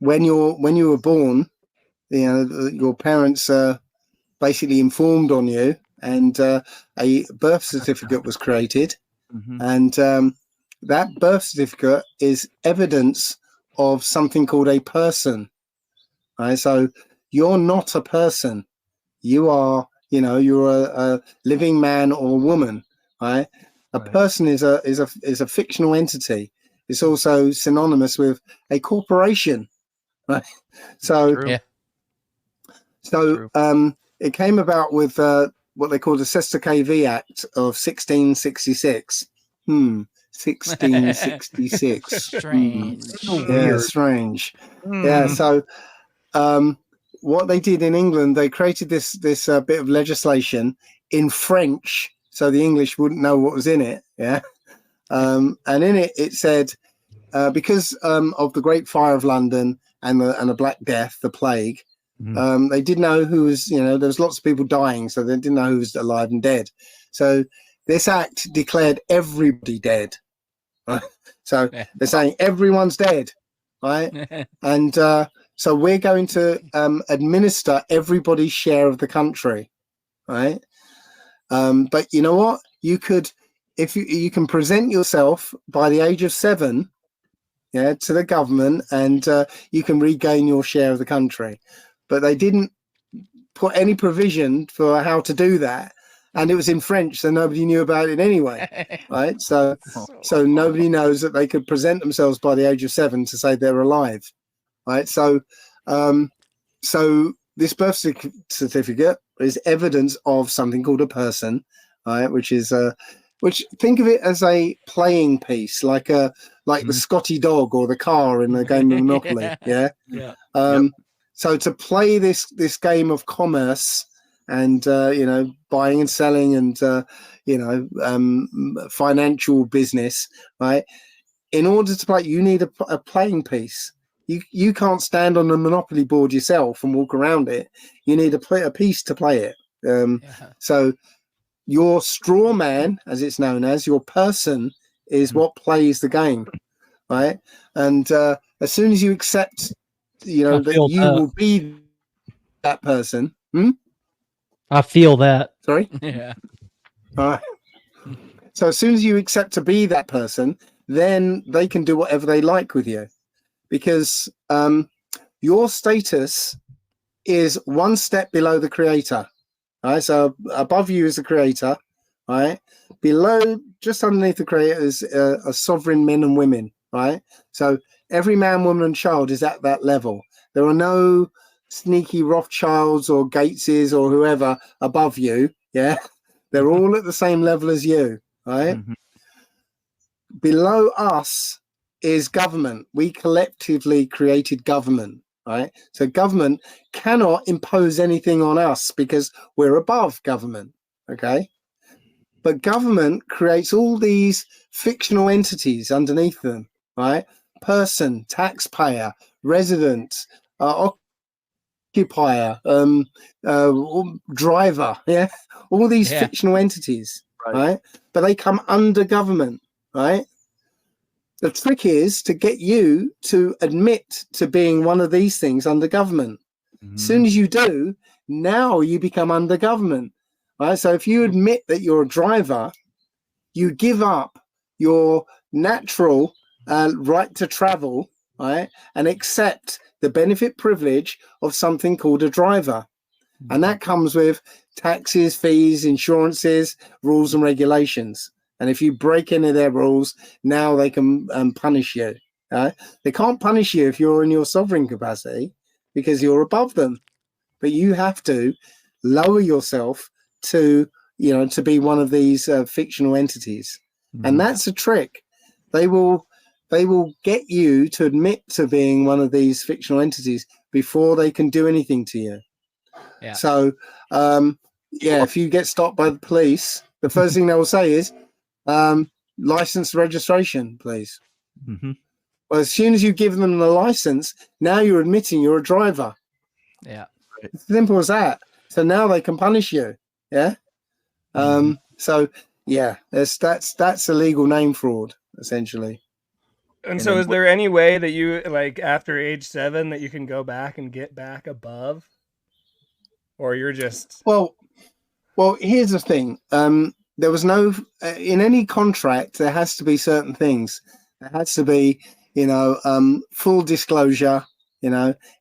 when you were born, your parents basically informed on you, and a birth certificate was created, and that birth certificate is evidence of something called a person. Right? So you're not a person. You are, you're a living man or woman. Right? A person is a fictional entity. It's also synonymous with a corporation. Right. So it came about with what they call the Cester KV Act of 1666. 1666. Strange. Yeah, strange. Yeah. So what they did in England, they created this bit of legislation in French, so the English wouldn't know what was in it. Yeah. And in it said, because of the Great Fire of London and the Black Death, the plague, they didn't know who was, there was lots of people dying, so they didn't know who was alive and dead. So this act declared everybody dead. Right? So they're saying everyone's dead, right? And so we're going to administer everybody's share of the country, right? But you know what? You could, if you can present yourself by the age of 7, to the government, and you can regain your share of the country. But they didn't put any provision for how to do that, and it was in French, so nobody knew about it anyway, right? So nobody knows that they could present themselves by the age of 7 to say they're alive, right? So this birth certificate is evidence of something called a person, right? Which think of it as a playing piece, like the Scotty dog or the car in the game of Monopoly. Yeah. So to play this game of commerce and buying and selling and financial business, right? In order to play, you need a playing piece. You can't stand on the Monopoly board yourself and walk around it. You need a piece to play it. So your straw man, as it's known as, your person, is what plays the game, right? And as soon as you accept, that you will be that person. I feel that. Sorry? Yeah. All right. So as soon as you accept to be that person, then they can do whatever they like with you. because your status is one step below the creator. Right, so above you is the creator, right? Below, just underneath the creator is a sovereign men and women, right? So every man, woman, and child is at that level. There are no sneaky Rothschilds or Gateses or whoever above you. Yeah, they're all at the same level as you, right? Mhm. Below us is government. We collectively created government, right? So government cannot impose anything on us because we're above government, okay? But government creates all these fictional entities underneath them, right? Person, taxpayer, resident, occupier, driver, yeah? All these Yeah. fictional entities, Right. right? But they come under government, right? The trick is to get you to admit to being one of these things under government. As soon as you do, now you become under government, right? So if you admit that you're a driver, you give up your natural right to travel, right? And accept the benefit privilege of something called a driver. And that comes with taxes, fees, insurances, rules and regulations. And if you break any of their rules, now they can punish you. They can't punish you if you're in your sovereign capacity because you're above them. But you have to lower yourself to, you know, to be one of these fictional entities. And that's a trick. They will get you to admit to being one of these fictional entities before they can do anything to you. Yeah. So, if you get stopped by the police, the first thing they will say is, license registration, please. Mhm. Well, as soon as you give them the license, now you're admitting you're a driver. Yeah. It's simple as that. So now they can punish you. Yeah. So yeah, that's a legal name fraud, essentially. And so, is there any way that you, like, after age 7, that you can go back and get back above, or you're just Well, here's the thing. There was no in any contract. There has to be certain things. There has to be, full disclosure.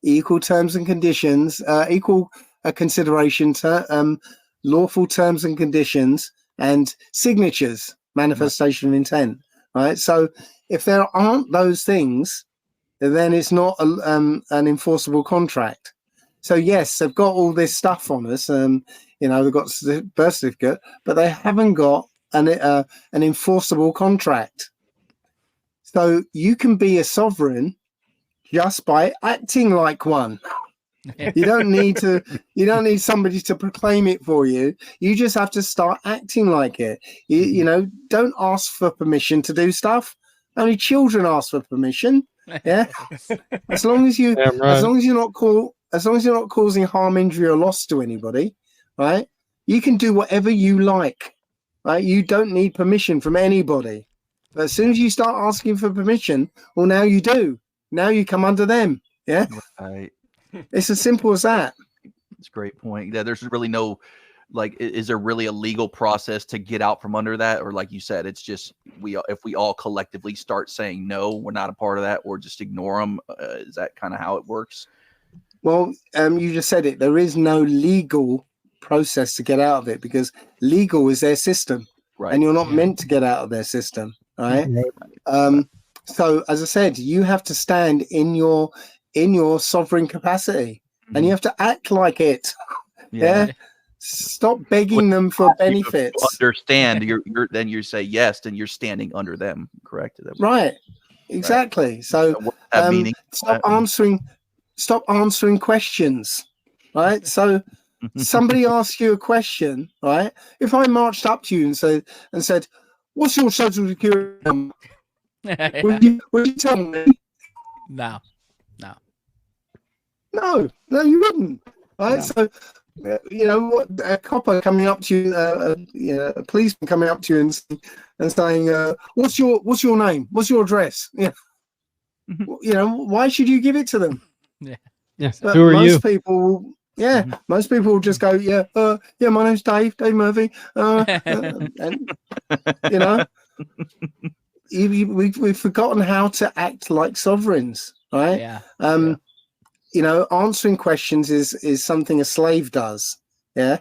Equal terms and conditions, equal consideration to lawful terms and conditions, and signatures, manifestation of intent. Right. So if there aren't those things, then it's not an enforceable contract. So yes, they've got all this stuff on us. They've got the birth certificate, but they haven't got an enforceable contract. So you can be a sovereign just by acting like one. You don't need somebody to proclaim it for you. You just have to start acting like it. Don't ask for permission to do stuff. Only children ask for permission. Yeah. As long as you're not causing harm, injury, or loss to anybody, right? You can do whatever you like, right? You don't need permission from anybody. But as soon as you start asking for permission, well, now you do. Now you come under them. Yeah. Right. It's as simple as that. That's a great point. Yeah, there's really no, is there really a legal process to get out from under that? Or like you said, it's just if we all collectively start saying, no, we're not a part of that, or just ignore them. Is that kind of how it works? Well, you just said it. There is no legal process to get out of it because legal is their system. Right. And you're not meant to get out of their system. Right. So as I said, you have to stand in your sovereign capacity, and you have to act like it. Yeah. Stop begging them for benefits. Understand? Then you say yes, then you're standing under them. Correct? Right. Exactly. Right. So stop answering questions. Right. So somebody asks you a question. Right. If I marched up to you and said, "What's your social security number?" Would you tell me? No, you wouldn't. Right. No. So, a copper coming up to you, a policeman coming up to you and saying, "What's your name? What's your address?" Yeah. Why should you give it to them? Yeah. But who are you? Most people will just go, my name's Dave Murphy. We've forgotten how to act like sovereigns. right? Yeah. You know, answering questions is something a slave does. Yeah,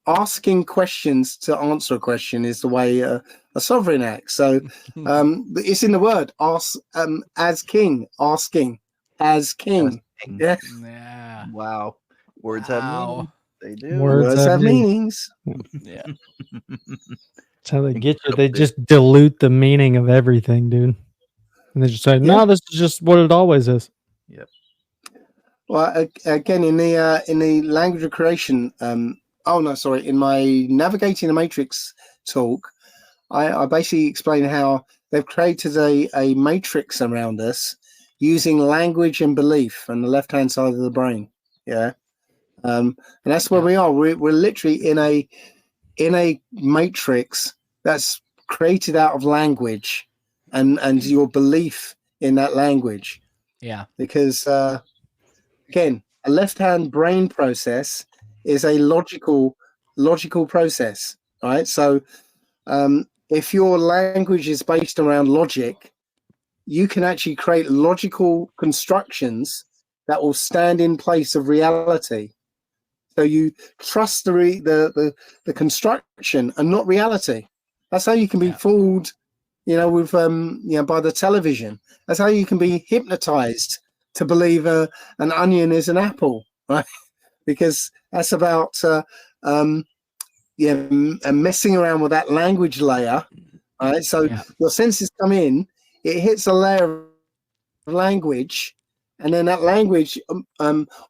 asking questions to answer a question is the way a sovereign acts. So it's in the word. Ask as king, asking as king. King. Yeah, Yeah. Wow. Words have Wow. meaning. They do. words have meanings. Yeah. That's how they get you. Incredible, They dude. just dilute the meaning of everything, dude. And they just say, "No, this is just what it always is." Yep. Well, again, in the language of creation, in my navigating the matrix talk, I basically explain how they've created a matrix around us using language and belief on the left hand side of the brain. Yeah, and that's where we are. We're literally in a matrix that's created out of language and your belief in that language. Yeah. Because again, a left-hand brain process is a logical process, right? So if your language is based around logic, you can actually create logical constructions that will stand in place of reality. So you trust the construction and not reality. That's how you can be fooled, with by the television. That's how you can be hypnotized to believe an onion is an apple, right? Because that's about messing around with that language layer, right? So your senses come in, it hits a layer of language, and then that language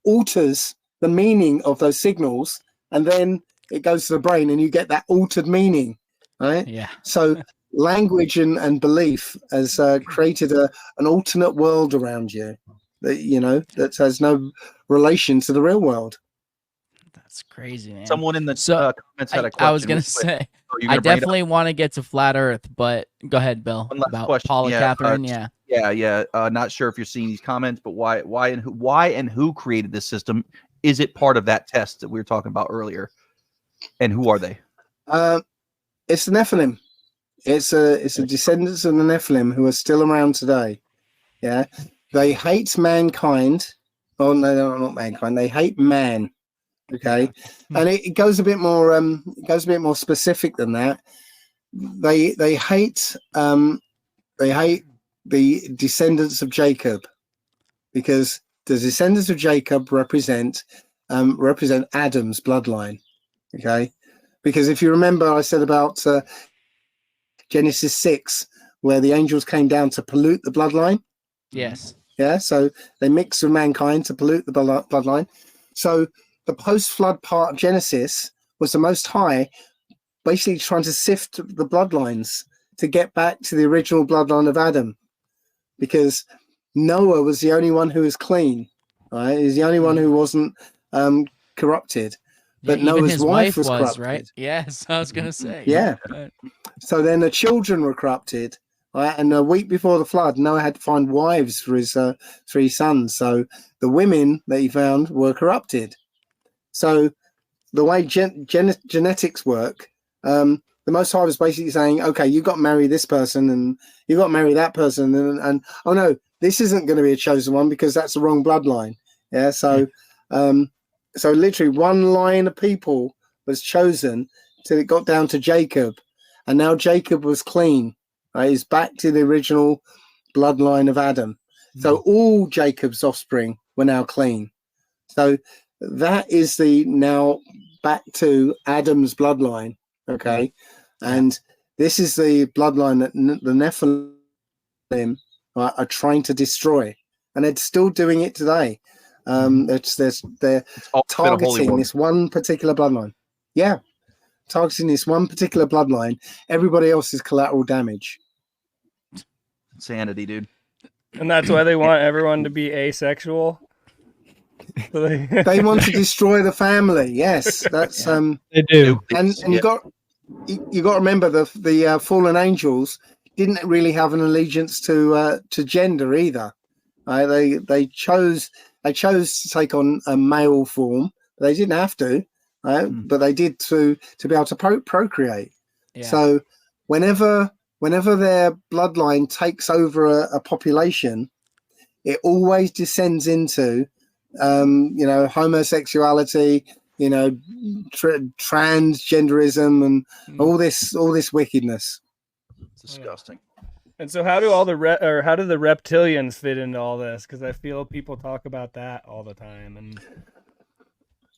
alters the meaning of those signals, and then it goes to the brain, and you get that altered meaning, right? Yeah. So language and belief has created an alternate world around you that has no relation to the real world. That's crazy, man. Someone in the comments had a question. I was gonna say, I definitely want to get to flat Earth, but go ahead, Bill. One last About question. Paula Catherine. Yeah. Not sure if you're seeing these comments, but why and who created this system? Is it part of that test that we were talking about earlier? And who are they? It's the Nephilim. It's a descendants of the Nephilim who are still around today. Yeah, they hate mankind. Oh no, not mankind. They hate man. Okay, and it goes a bit more. It goes a bit more specific than that. They hate. They hate the descendants of Jacob, because the descendants of Jacob represent Adam's bloodline. Okay, because if you remember, I said about Genesis 6, where the angels came down to pollute the bloodline. Yes. Yeah, so they mix with mankind to pollute the bloodline. So the post-flood part of Genesis was the Most High basically trying to sift the bloodlines to get back to the original bloodline of Adam, because Noah was the only one who was clean, right? He's the only one who wasn't corrupted. But even Noah's his wife was was, corrupted. right? Yes, I was gonna say. Yeah. So then the children were corrupted, right? And a week before the flood, Noah had to find wives for his 3 sons. So the women that he found were corrupted. So the way genetics work, the Most High was basically saying, okay, you got to marry this person and you got to marry that person. And oh no, this isn't going to be a chosen one because that's the wrong bloodline. Yeah. So, so literally one line of people was chosen till it got down to Jacob. And now Jacob was clean. Right? He's back to the original bloodline of Adam. So all Jacob's offspring were now clean. So that is the now back to Adam's bloodline. Okay. And this is the bloodline that the Nephilim are trying to destroy. And they're still doing it today. They're targeting this one particular bloodline. Yeah. Targeting this one particular bloodline. Everybody else is collateral damage. Insanity, dude. And that's why they want everyone to be asexual. They want to destroy the family. Yes, that's they do. And you got to remember the fallen angels didn't really have an allegiance to gender either. They chose to take on a male form. They didn't have to, but they did to be able to procreate. Yeah. So whenever their bloodline takes over a population, it always descends into, homosexuality, transgenderism, and all this wickedness. It's disgusting. And so, how do how do the reptilians fit into all this? Because I feel people talk about that all the time.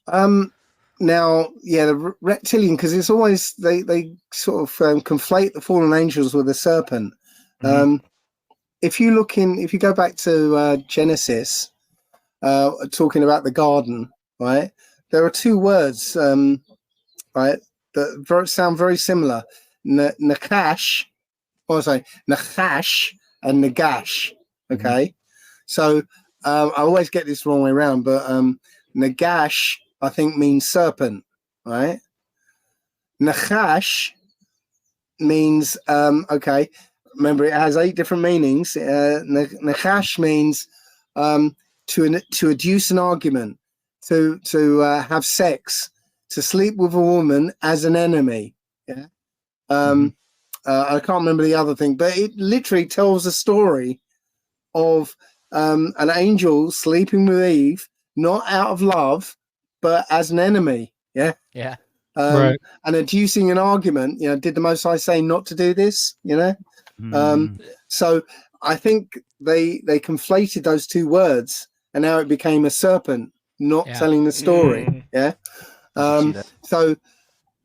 And now, the reptilian, because it's always they sort of conflate the fallen angels with the serpent. If you go back to Genesis, talking about the garden, right? There are two words, right, that sound very similar. Nakash. Nachash and Nagash. Okay, so I always get this the wrong way around, but Nagash I think means serpent, right? Nachash means remember, it has 8 different meanings. Nachash means to adduce an argument, to have sex, to sleep with a woman as an enemy. Yeah. I can't remember the other thing, but it literally tells a story of an angel sleeping with Eve, not out of love, but as an enemy. Yeah. Yeah. Right. And adducing an argument, did the Most High say not to do this? So I think they conflated those two words, and now it became a serpent, not telling the story. Yeah. So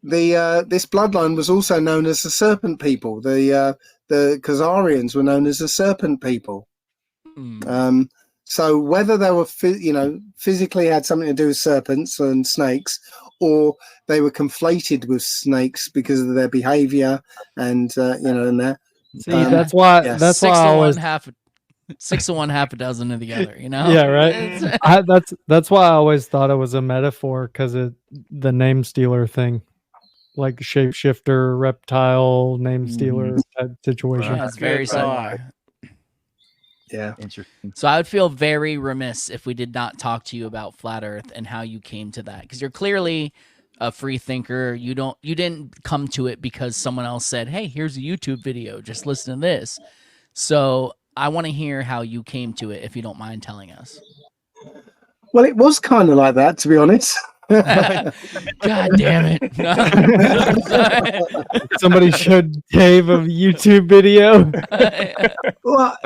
this bloodline was also known as the serpent people. The Khazarians were known as the serpent people. So whether they were physically had something to do with serpents and snakes, or they were conflated with snakes because of their behavior and and that. See, that's why I always 6 of one, half a dozen of the other. Yeah, right. That's why I always thought it was a metaphor, because of the name stealer thing, like shapeshifter, reptile, name stealer type situation. Yeah, it's very similar. Yeah, interesting. So I would feel very remiss if we did not talk to you about flat Earth and how you came to that, because you're clearly a free thinker. You didn't come to it because someone else said, "Hey, here's a YouTube video. Just listen to this." So I want to hear how you came to it, if you don't mind telling us. Well, it was kind of like that, to be honest. God damn it. Somebody showed Dave a YouTube video. Well,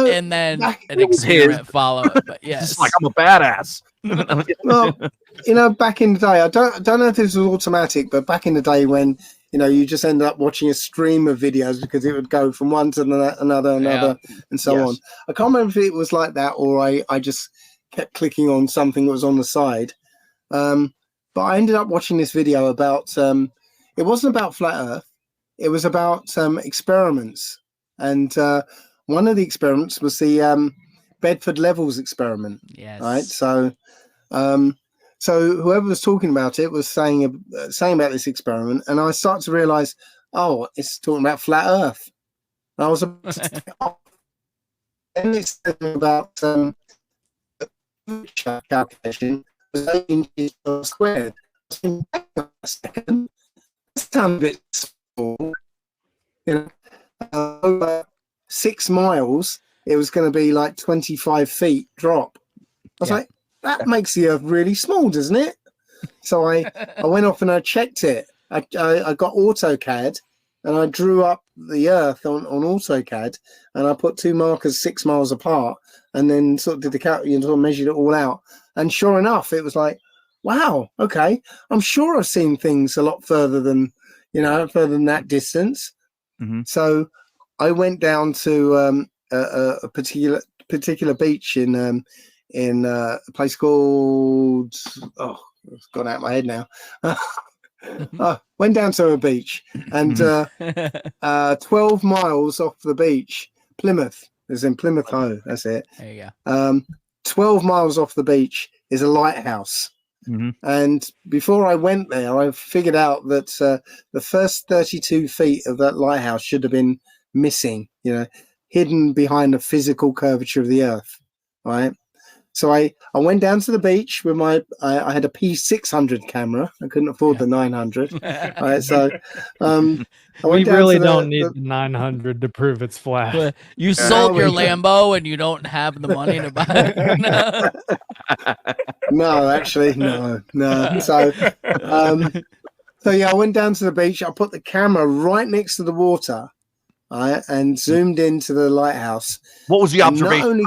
and then an experiment follow it. But yes. It's like I'm a badass. Well, back in the day, I don't know if this was automatic, but back in the day when you just ended up watching a stream of videos, because it would go from one to another, and so on. I can't remember if it was like that, or I just kept clicking on something that was on the side. But I ended up watching this video about, it wasn't about flat Earth. It was about experiments. And one of the experiments was the Bedford Levels experiment. Yes. Right. So whoever was talking about it was saying about this experiment, and I started to realize, it's talking about flat Earth. And I was then it's about calculation was 8 inches squared. A second, that sounds a bit small. Over 6 miles, it was going to be like 25 feet drop. I was like, that makes the Earth really small, doesn't it? So I went off and I checked it. I got AutoCAD, and I drew up the Earth on AutoCAD, and I put 2 markers 6 miles apart, and then sort of did the sort of measured it all out. And sure enough, it was like, wow, okay, I'm sure I've seen things a lot further than that distance. So I went down to a particular beach in a place called, it's gone out of my head now. Went down to a beach, and 12 miles off the beach, Plymouth, as in Plymouth, that's it. There you go. 12 miles off the beach is a lighthouse. And before I went there, I figured out that the first 32 feet of that lighthouse should have been missing, hidden behind the physical curvature of the Earth, right? So I went down to the beach with my I had a P600 camera. I couldn't afford the 900. Right, so I We went down really to don't need the 900 to prove it's flat. But you sold we your don't. Lambo and you don't have the money to buy it. No, actually, no. So yeah, I went down to the beach. I put the camera right next to the water, right, and zoomed into the lighthouse. What was the And not observation? only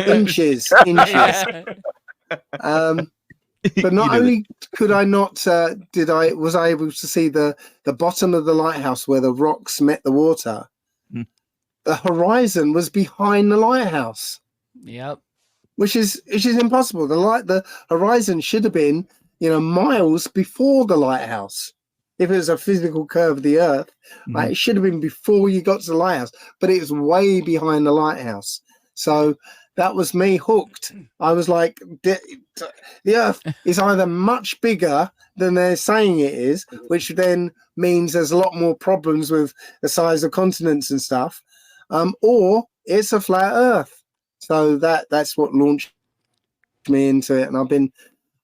inches. But not only could I not was I able to see the bottom of the lighthouse where the rocks met the water. The horizon was behind the lighthouse. Yep. Which is impossible. The horizon should have been, miles before the lighthouse. If it was a physical curve of the earth, like, it should have been before you got to the lighthouse, but it was way behind the lighthouse. So that was me hooked. I was like, the earth is either much bigger than they're saying it is, which then means there's a lot more problems with the size of continents and stuff, or it's a flat earth. So that's what launched me into it. And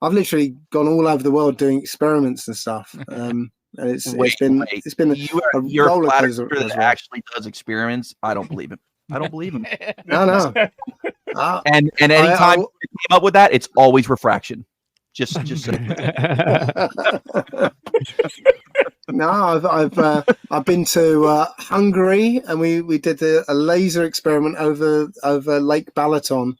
I've literally gone all over the world doing experiments and stuff. And it's been you're roller a flat coaster earther that actually does experiments. I don't believe him. I don't believe him. No. And anytime you came up with that, it's always refraction. Just so. No, I've been to Hungary, and we did a laser experiment over Lake Balaton,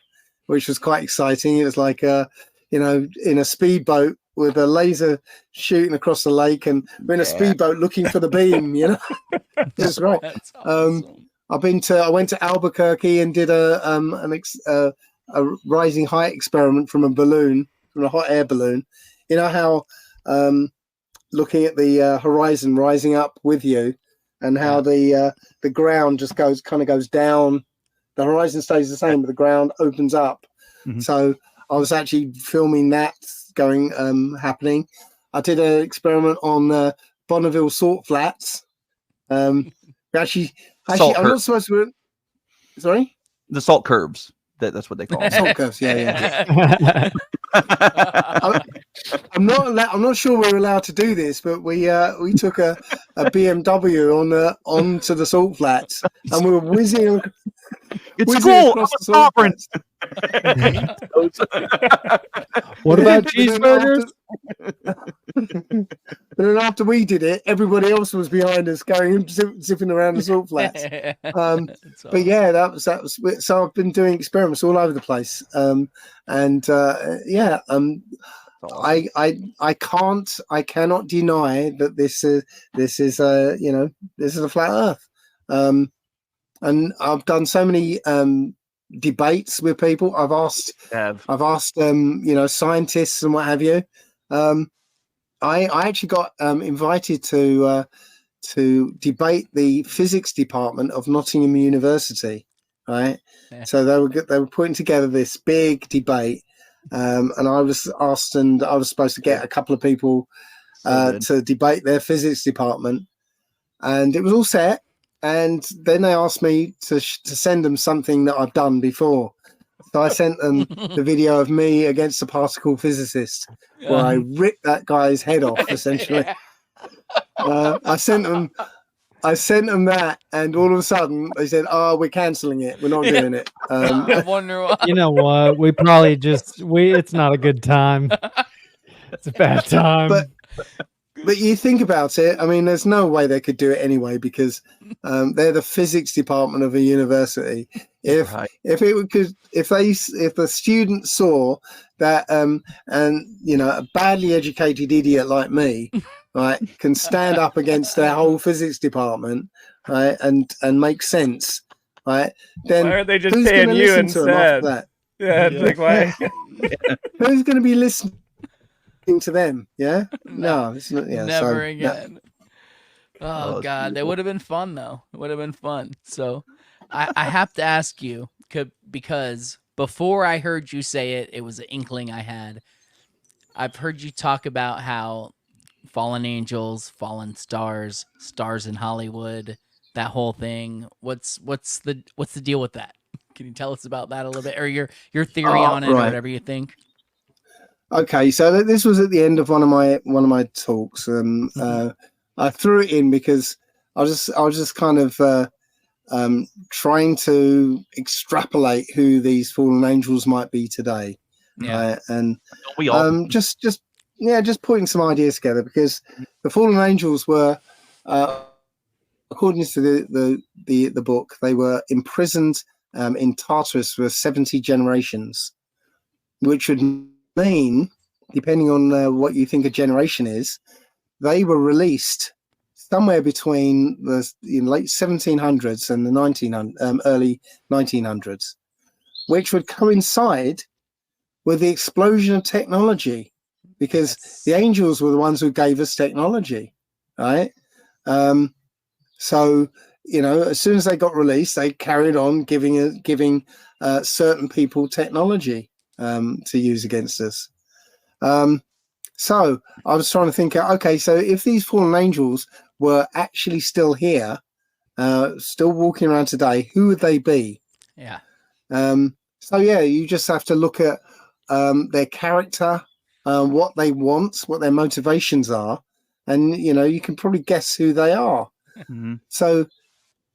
which was quite exciting. It was like in a speedboat with a laser shooting across the lake, and we're in a speedboat looking for the beam. It's great. That's awesome. I went to Albuquerque and did a rising height experiment from a balloon, from a hot air balloon. You know how looking at the horizon rising up with you, and how the ground just goes down. The horizon stays the same, but the ground opens up. So I was actually filming that happening. I did an experiment on Bonneville salt flats. Actually, I'm not supposed to. Sorry, the salt curves. That's what they call them. Salt curves. Yeah. I'm not sure we're allowed to do this, but we took a BMW onto the salt flats, and we were whizzing. It's cool. I'm a conference. What about cheeseburgers? But then after we did it, everybody else was behind us going zipping around the salt flats. But yeah, that was. So I've been doing experiments all over the place. I cannot deny that this is a flat Earth. And I've done so many debates with people. I've asked scientists and what have you. I actually got invited to debate the physics department of Nottingham University, right? Yeah. So they were putting together this big debate, and I was asked, and I was supposed to get a couple of people to debate their physics department, and it was all set. And then they asked me to send them something that I've done before. So I sent them the video of me against a particle physicist, where I ripped that guy's head off, essentially. I sent them that, and all of a sudden they said, "Oh, we're cancelling it. We're not doing it." I wonder why. You know what? We probably it's not a good time. It's a bad time. But you think about it, I mean, there's no way they could do it anyway, because they're the physics department of a university. If the students saw that, a badly educated idiot like me, right, can stand up against their whole physics department, right, and make sense, right, then why aren't they just who's paying going to you listen instead? to them after that? Yeah, it's like why? Who's going to be listening to them? Yeah, no, it's not, never again. Oh God, that would have been fun though. It would have been fun. So I have to ask you, because before I heard you say it, it was an inkling I had. I've heard you talk about how fallen angels, fallen stars, stars in Hollywood, that whole thing. What's the deal with that? Can you tell us about that a little bit, or your theory on it, or whatever you think? Okay, so this was at the end of one of my talks, and I threw it in because I was just kind of trying to extrapolate who these fallen angels might be today, and we all just putting some ideas together, because the fallen angels were, according to the book, they were imprisoned in Tartarus for 70 generations, which would mean, depending on what you think a generation is, they were released somewhere between the late 1700s and the early 1900s, which would coincide with the explosion of technology, because the angels were the ones who gave us technology, right? So, as soon as they got released, they carried on giving certain people technology to use against us. So I was trying to think, okay, so if these fallen angels were actually still here, still walking around today, who would they be? Yeah. So you just have to look at their character, what they want, what their motivations are, and you can probably guess who they are. Mm-hmm. So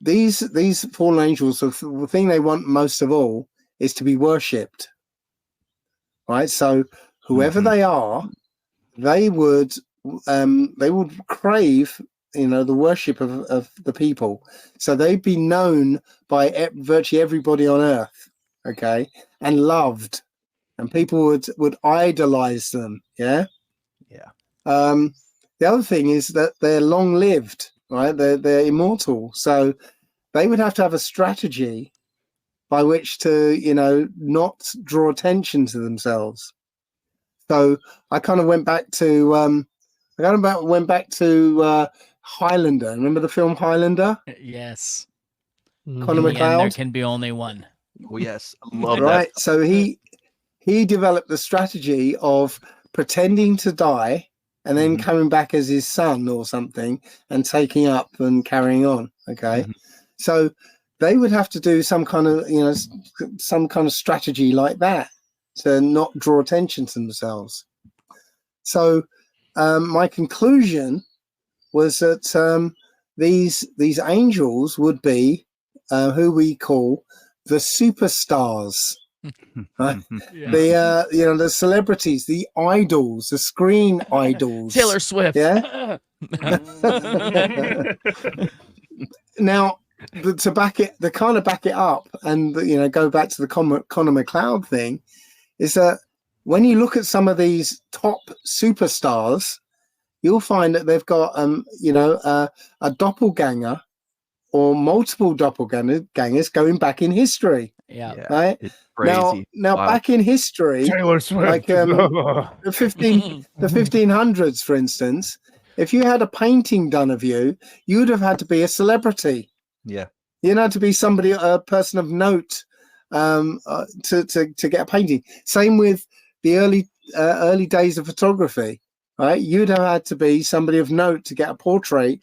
these fallen angels, the thing they want most of all is to be worshipped, right? So whoever they are, they would crave the worship of the people. So they'd be known by virtually everybody on earth, okay, and loved, and people would idolize them. The other thing is that they're long lived, right? They're immortal, so they would have to have a strategy by which to not draw attention to themselves. So I kind of went back to Highlander. Remember the film Highlander? Yes. Conor McLeod. There can be only one. Oh yes, I love right. that. So he developed the strategy of pretending to die and then coming back as his son or something and taking up and carrying on. Okay. So they would have to do some kind of strategy like that to not draw attention to themselves. So my conclusion was that these angels would be who we call the superstars, right? The celebrities, the idols, the screen idols. Taylor Swift. Yeah. Now, to back it up, and go back to the Conor McLeod thing, is that when you look at some of these top superstars, you'll find that they've got a doppelganger or multiple doppelgangers going back in history. Yeah. Right. It's crazy. Now back in history, Taylor Swift. like the 1500s, for instance, if you had a painting done of you, you would have had to be a celebrity. Yeah. To be somebody, a person of note, to get a painting. Same with the early days of photography, right? You'd have had to be somebody of note to get a portrait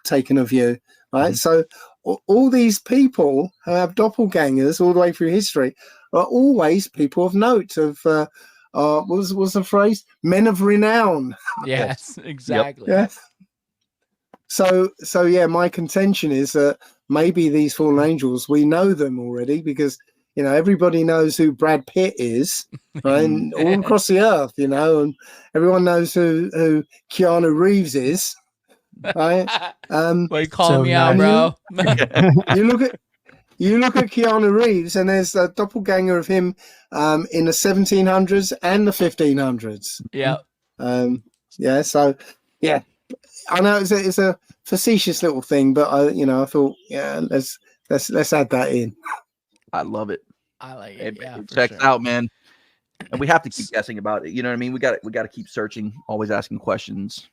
taken of you, right? So all these people who have doppelgangers all the way through history are always people of note, of what was the phrase? Men of renown. Yes, exactly. Yes. So my contention is that maybe these fallen angels, we know them already, because everybody knows who Brad Pitt is, right? And all across the earth, and everyone knows who Keanu Reeves is, right? Well, you calling me out, bro? You look at Keanu Reeves, and there's a doppelganger of him in the 1700s and the 1500s. Yeah. So I know it's a facetious little thing, but I thought, let's add that in. I love it. I like it. It checks out, man. And we have to keep guessing about it. You know what I mean? We got to keep searching, always asking questions,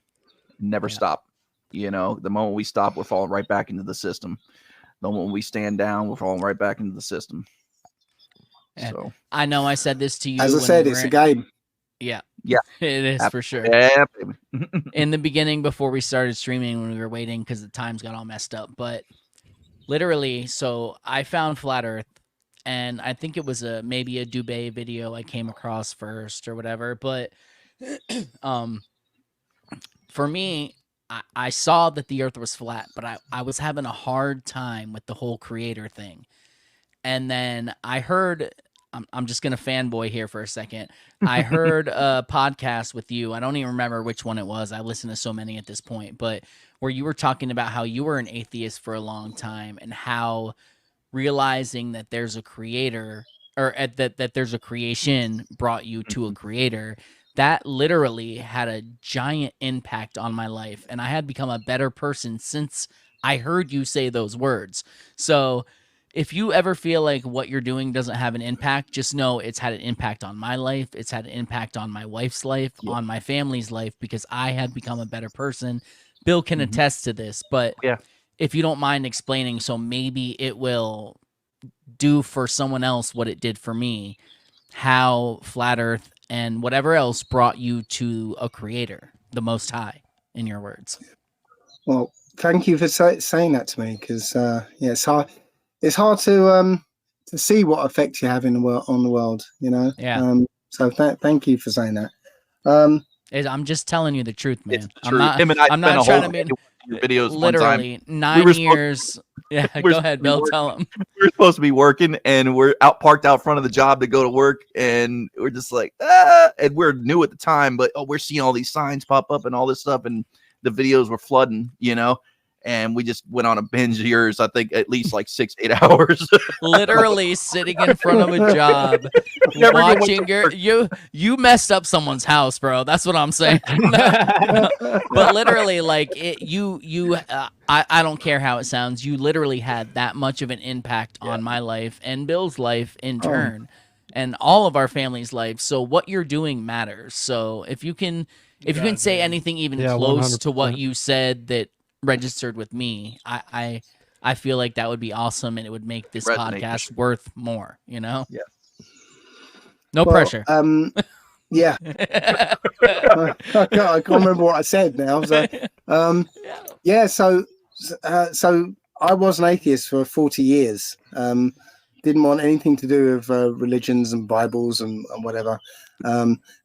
never stop. The moment we stop, we're falling right back into the system. The moment we stand down, we're falling right back into the system. And so I know I said this to you. As I said, it's a game. Yeah. Yeah. It is for sure. Yeah, baby. In the beginning, before we started streaming, when we were waiting because the times got all messed up, but literally, so I found Flat Earth, and I think it was maybe a Dubé video I came across first or whatever. But for me, I saw that the Earth was flat, but I was having a hard time with the whole creator thing. And then I heard, I'm just gonna fanboy here for a second. I heard a podcast with you. I don't even remember which one it was. I listened to so many at this point, but where you were talking about how you were an atheist for a long time and how realizing that there's a creator or that there's a creation brought you to a creator. That literally had a giant impact on my life, and I had become a better person since I heard you say those words. So if you ever feel like what you're doing doesn't have an impact, just know it's had an impact on my life. It's had an impact on my wife's life, on my family's life, because I have become a better person. Bill can attest to this, but if you don't mind explaining, so maybe it will do for someone else what it did for me, how Flat Earth and whatever else brought you to a creator, the Most High, in your words. Well, thank you for saying that to me, because it's hard. It's hard to see what effect you have in the world on the world. Yeah. So thank you for saying that. I'm just telling you the truth, man. I'm not trying to be videos. Literally 9 years. Yeah, go ahead, Bill. Tell him. We were supposed to be working, and we're parked out front of the job to go to work, and we're just like, and we're new at the time, but we're seeing all these signs pop up and all this stuff, and the videos were flooding, and we just went on a binge of yours, I think at least like 6-8 hours. Literally sitting in front of a job, watching you messed up someone's house, bro. That's what I'm saying. But literally, like I don't care how it sounds. You literally had that much of an impact on my life and Bill's life in turn, and all of our family's life. So what you're doing matters. So if you can say anything even close 100%. to what you said that registered with me, I feel like that would be awesome, and it would make this podcast worth more, Yeah. No pressure. Yeah. I can't remember what I said now. So so I was an atheist for 40 years. Didn't want anything to do with religions and Bibles and whatever.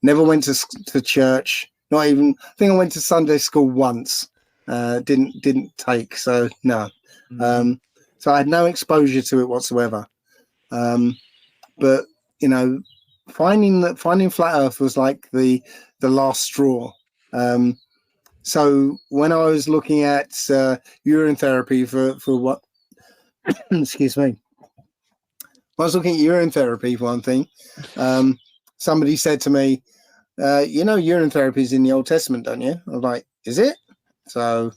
Never went to church. Not even. I think I went to Sunday school once. Didn't take, so no. So I had no exposure to it whatsoever. But finding Flat Earth was like the last straw. So when I was looking at urine therapy for what excuse me, I was looking at urine therapy for one thing. Somebody said to me, urine therapy is in the Old Testament, don't you? I was like, is it? So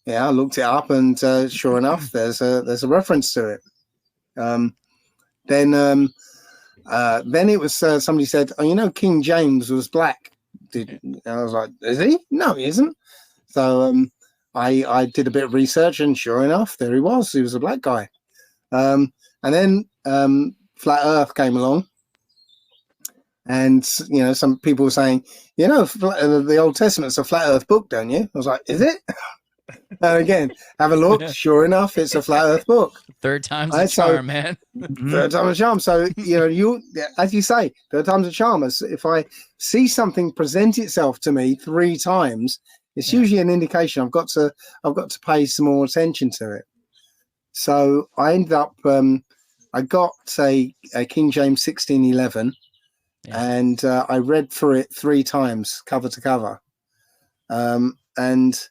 I looked it up, and sure enough, there's a reference to it. Then it was somebody said, King James was black. I was like, is he? No, he isn't. So I did a bit of research, and sure enough, there he was. He was a black guy. And then Flat Earth came along, and some people were saying, the Old Testament's a Flat Earth book, don't you? I was like, is it? And again, have a look. Sure enough, it's a Flat Earth book. Third time's a charm, man. Third time's a charm. So you, as you say, third time's a charm. If I see something present itself to me 3 times, it's usually an indication I've got to pay some more attention to it. So I ended up, I got a King James 1611. And I read through it 3 times, cover to cover. And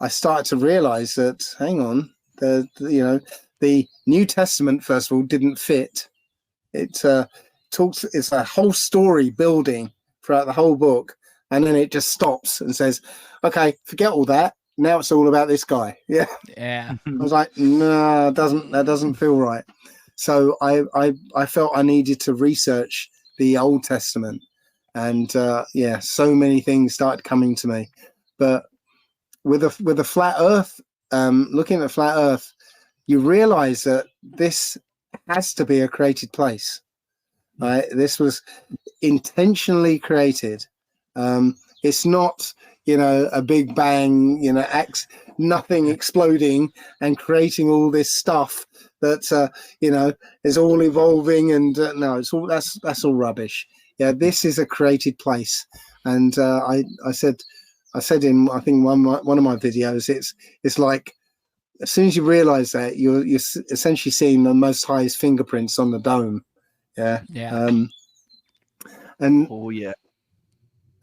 I started to realize that, hang on, the New Testament, first of all, didn't fit. It's a whole story building throughout the whole book. And then it just stops and says, okay, forget all that. Now it's all about this guy. Yeah. Yeah. I was like, no, that doesn't feel right. So I felt I needed to research the Old Testament, and so many things started coming to me. But with a Flat Earth, looking at Flat Earth, you realize that this has to be a created place, right? This was intentionally created. It's not a big bang, nothing exploding and creating all this stuff that is all evolving, and no, it's all that's all rubbish. Yeah, this is a created place, and I said in, I think, one of my videos, it's like, as soon as you realize that, you're essentially seeing the Most High's fingerprints on the dome. Yeah. And Oh yeah.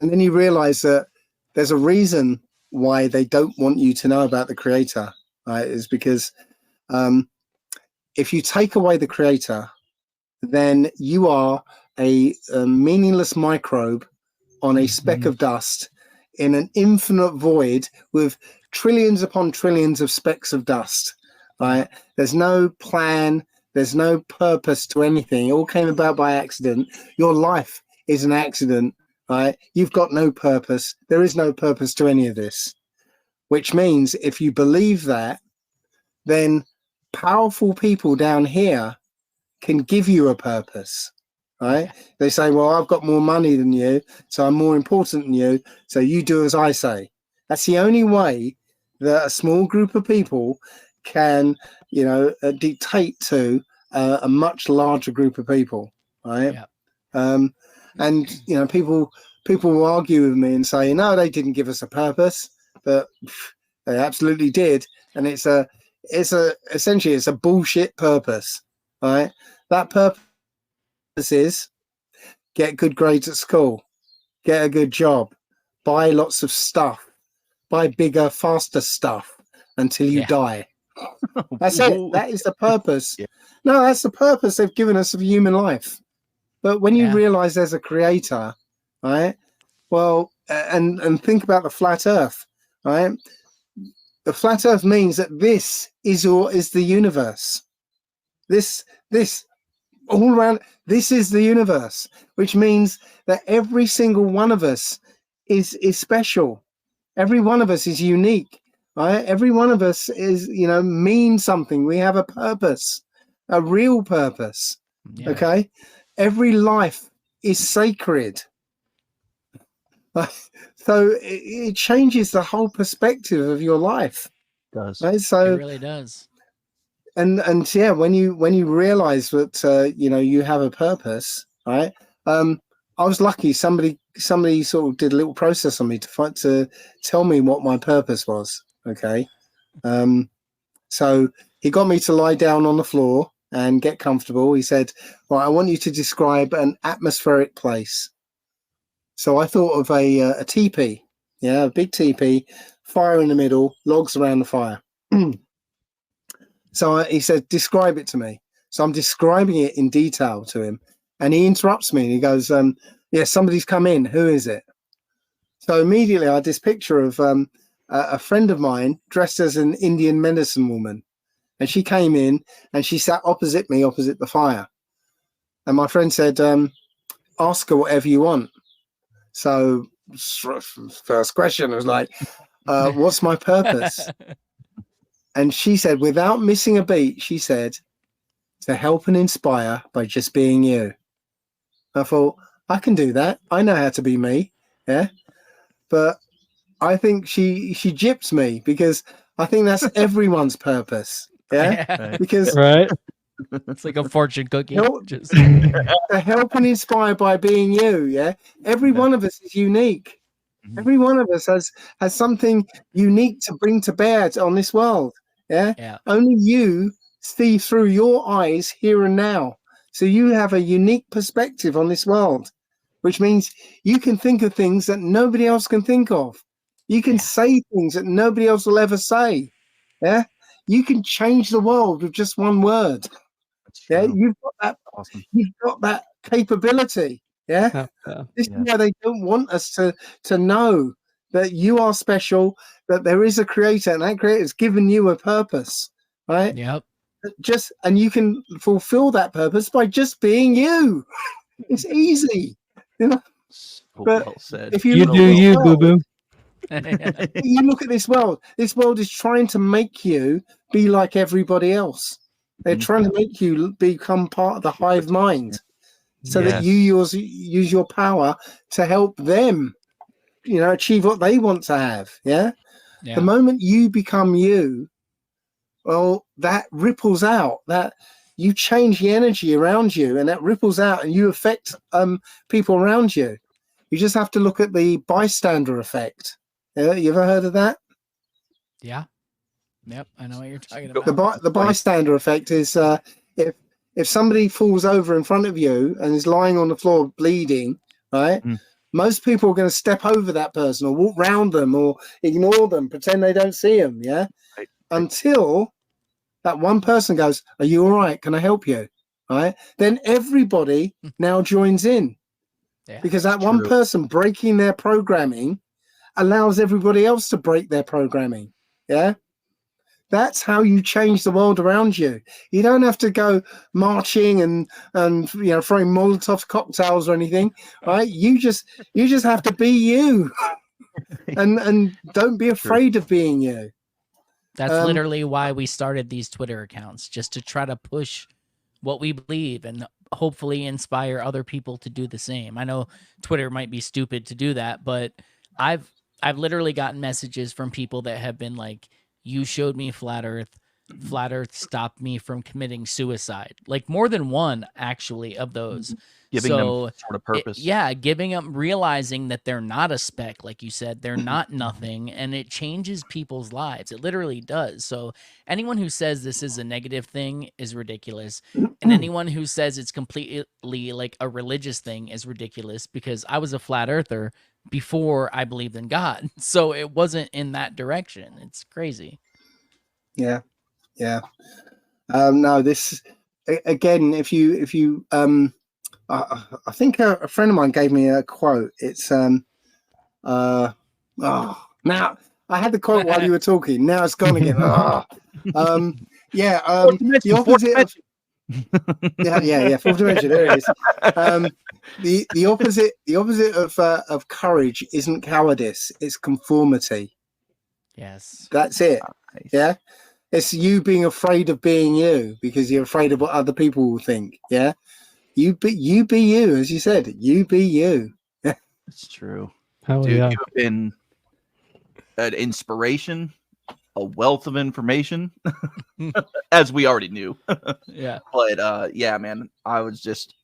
And then you realize that there's a reason why they don't want you to know about the creator, right? Is because if you take away the creator, then you are a meaningless microbe on a speck of dust in an infinite void with trillions upon trillions of specks of dust, right? There's no plan. There's no purpose to anything. It all came about by accident. Your life is an accident, right? You've got no purpose. There is no purpose to any of this, which means if you believe that, then powerful people down here can give you a purpose, right? They say, well, I've got more money than you, so I'm more important than you, so you do as I say. That's the only way that a small group of people can, dictate to a much larger group of people, right? And people will argue with me and say, no, they didn't give us a purpose, but they absolutely did, and it's essentially a bullshit purpose, right? That purpose is get good grades at school, get a good job, buy lots of stuff, buy bigger, faster stuff until you die. That's it. That is the purpose. No, that's the purpose they've given us of human life. But when you realize there's a creator, right? Well, and think about the flat earth, right? The flat earth means that this is the universe. This all around, this is the universe, which means that every single one of us is special. Every one of us is unique, right? Every one of us is, means something. We have a purpose, a real purpose. Okay. Every life is sacred. So it changes the whole perspective of your life. It does. Right? So it really does. And yeah, when you realize that you have a purpose, right? I was lucky. Somebody sort of did a little process on me to tell me what my purpose was. Okay. So he got me to lie down on the floor and get comfortable. He said, well, I want you to describe an atmospheric place. So I thought of a teepee, a big teepee, fire in the middle, logs around the fire. So he said, describe it to me. So I'm describing it in detail to him, and he interrupts me and he goes, somebody's come in. Who is it? So immediately I had this picture of a friend of mine dressed as an Indian medicine woman. And she came in and she sat opposite me, opposite the fire. And my friend said, ask her whatever you want. So first question was like, what's my purpose? And she said, without missing a beat, she said, to help and inspire by just being you. I thought, I can do that. I know how to be me. Yeah. But I think she gyps me, because I think that's everyone's purpose. Yeah. Because it's like a fortune cookie. To help and inspire by being you. Yeah. Every one of us is unique. Every one of us has something unique to bring to bear on this world. Yeah. Only you see through your eyes here and now. So you have a unique perspective on this world, which means you can think of things that nobody else can think of. You can say things that nobody else will ever say. Yeah. You can change the world with just one word. Yeah. You've got that. Awesome. You've got that capability. Yeah. This is why they don't want us to know that you are special, that there is a creator, and that creator has given you a purpose, right? Yep. And you can fulfill that purpose by just being you. It's easy, But well said. if you do you, boo boo. You look at this world. This world is trying to make you be like everybody else. They're trying to make you become part of the hive mind, so that you use your power to help them, achieve what they want to have. Yeah. Yeah. The moment you become you, well, that ripples out. That you change the energy around you, and that ripples out, and you affect people around you. You just have to look at the bystander effect. Yeah, you ever heard of that? Yeah. Yep, I know what you're talking about. The bystander effect is if somebody falls over in front of you and is lying on the floor bleeding, right? Most people are going to step over that person or walk round them or ignore them, pretend they don't see them, yeah? Right. Until that one person goes, "Are you all right? Can I help you?" Right? Then everybody now joins in. Yeah, because that one person breaking their programming allows everybody else to break their programming. Yeah. That's how you change the world around you. You don't have to go marching and throwing Molotov cocktails or anything, right? You just have to be you, and don't be afraid of being you. That's literally why we started these Twitter accounts, just to try to push what we believe and hopefully inspire other people to do the same. I know Twitter might be stupid to do that, but I've literally gotten messages from people that have been like, "You showed me flat Earth. Flat Earth stopped me from committing suicide." Like more than one, actually, of those. Giving them sort of purpose. Giving them, realizing that they're not a speck, like you said, they're not nothing, and it changes people's lives. It literally does. So anyone who says this is a negative thing is ridiculous, and anyone who says it's completely like a religious thing is ridiculous, because I was a flat earther before I believed in God, so it wasn't in that direction. It's crazy. Yeah. No, this again. If you I think a friend of mine gave me a quote. It's now I had the quote while you were talking. Now it's gone again. The opposite of fourth dimension. There it is. The opposite of courage isn't cowardice. It's conformity. Yes, that's it. Nice. Yeah, it's you being afraid of being you because you're afraid of what other people will think. Yeah. You be you, as you said. You be you. It's true. Hell Dude, yeah. you have been an inspiration, a wealth of information, as we already knew. Yeah. But yeah, man, I was just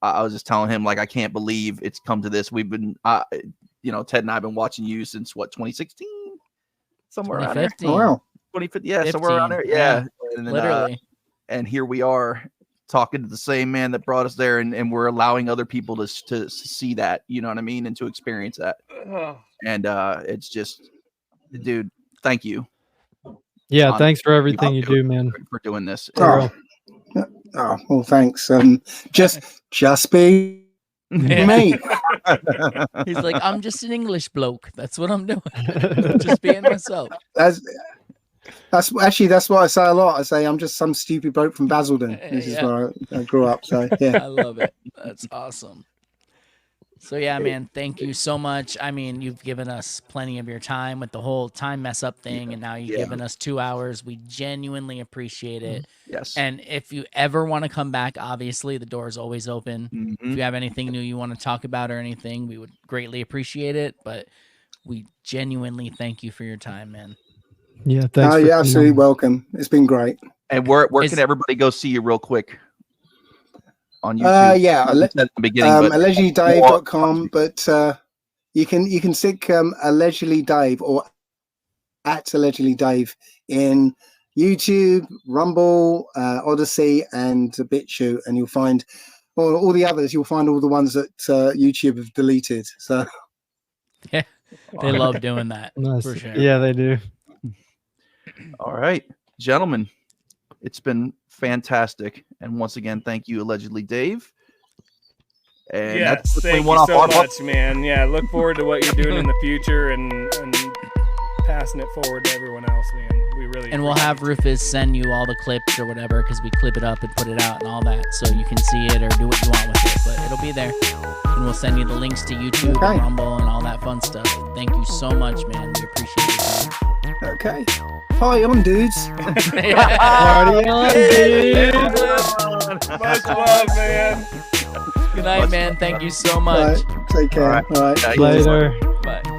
telling him, like, I can't believe it's come to this. We've been, Ted and I have been watching you since what, 2016, somewhere around there. Oh, wow. 2015, yeah, somewhere around there. Yeah. And then, literally. And here we are, talking to the same man that brought us there, and we're allowing other people to see that, you know what I mean, and to experience that. And it's just, dude, thank you. Yeah, thanks for everything you do, man. For doing this. Well, thanks. Just be me. He's like, I'm just an English bloke. That's what I'm doing. Just being myself. That's what I say a lot. I say I'm just some stupid bloke from Basildon. This is where I grew up. So yeah, I love it. That's awesome. So yeah, man, thank you so much. I mean, you've given us plenty of your time with the whole time mess up thing, and now you've given us 2 hours. We genuinely appreciate it. Yes. And if you ever want to come back, obviously the door is always open. Mm-hmm. If you have anything new you want to talk about or anything, we would greatly appreciate it. But we genuinely thank you for your time, man. Yeah, thanks. You're absolutely welcome. It's been great. And where can everybody go see you real quick? On YouTube? At the beginning, allegedlydave.com, but you can stick allegedly Dave or at allegedly Dave in YouTube, Rumble, Odyssey, and BitChute, and you'll find all the others. You'll find all the ones that YouTube have deleted. So yeah, they love doing that. Nice. For sure. Yeah, they do. All right, gentlemen, it's been fantastic, and once again, thank you, Allegedly Dave. And yes, thank you so much, man. Yeah, look forward to what you're doing in the future and passing it forward to everyone else, man. We really and we'll have Rufus send you all the clips or whatever, because we clip it up and put it out and all that, so you can see it or do what you want with it. But it'll be there, and we'll send you the links to YouTube and Rumble and all that fun stuff. Thank you so much, man. We appreciate your time. Okay. Party on, dudes. Party on, dudes. Much love, man. Good night, man. Thank you so much. All right. Take care. All right. All right. Later. Bye.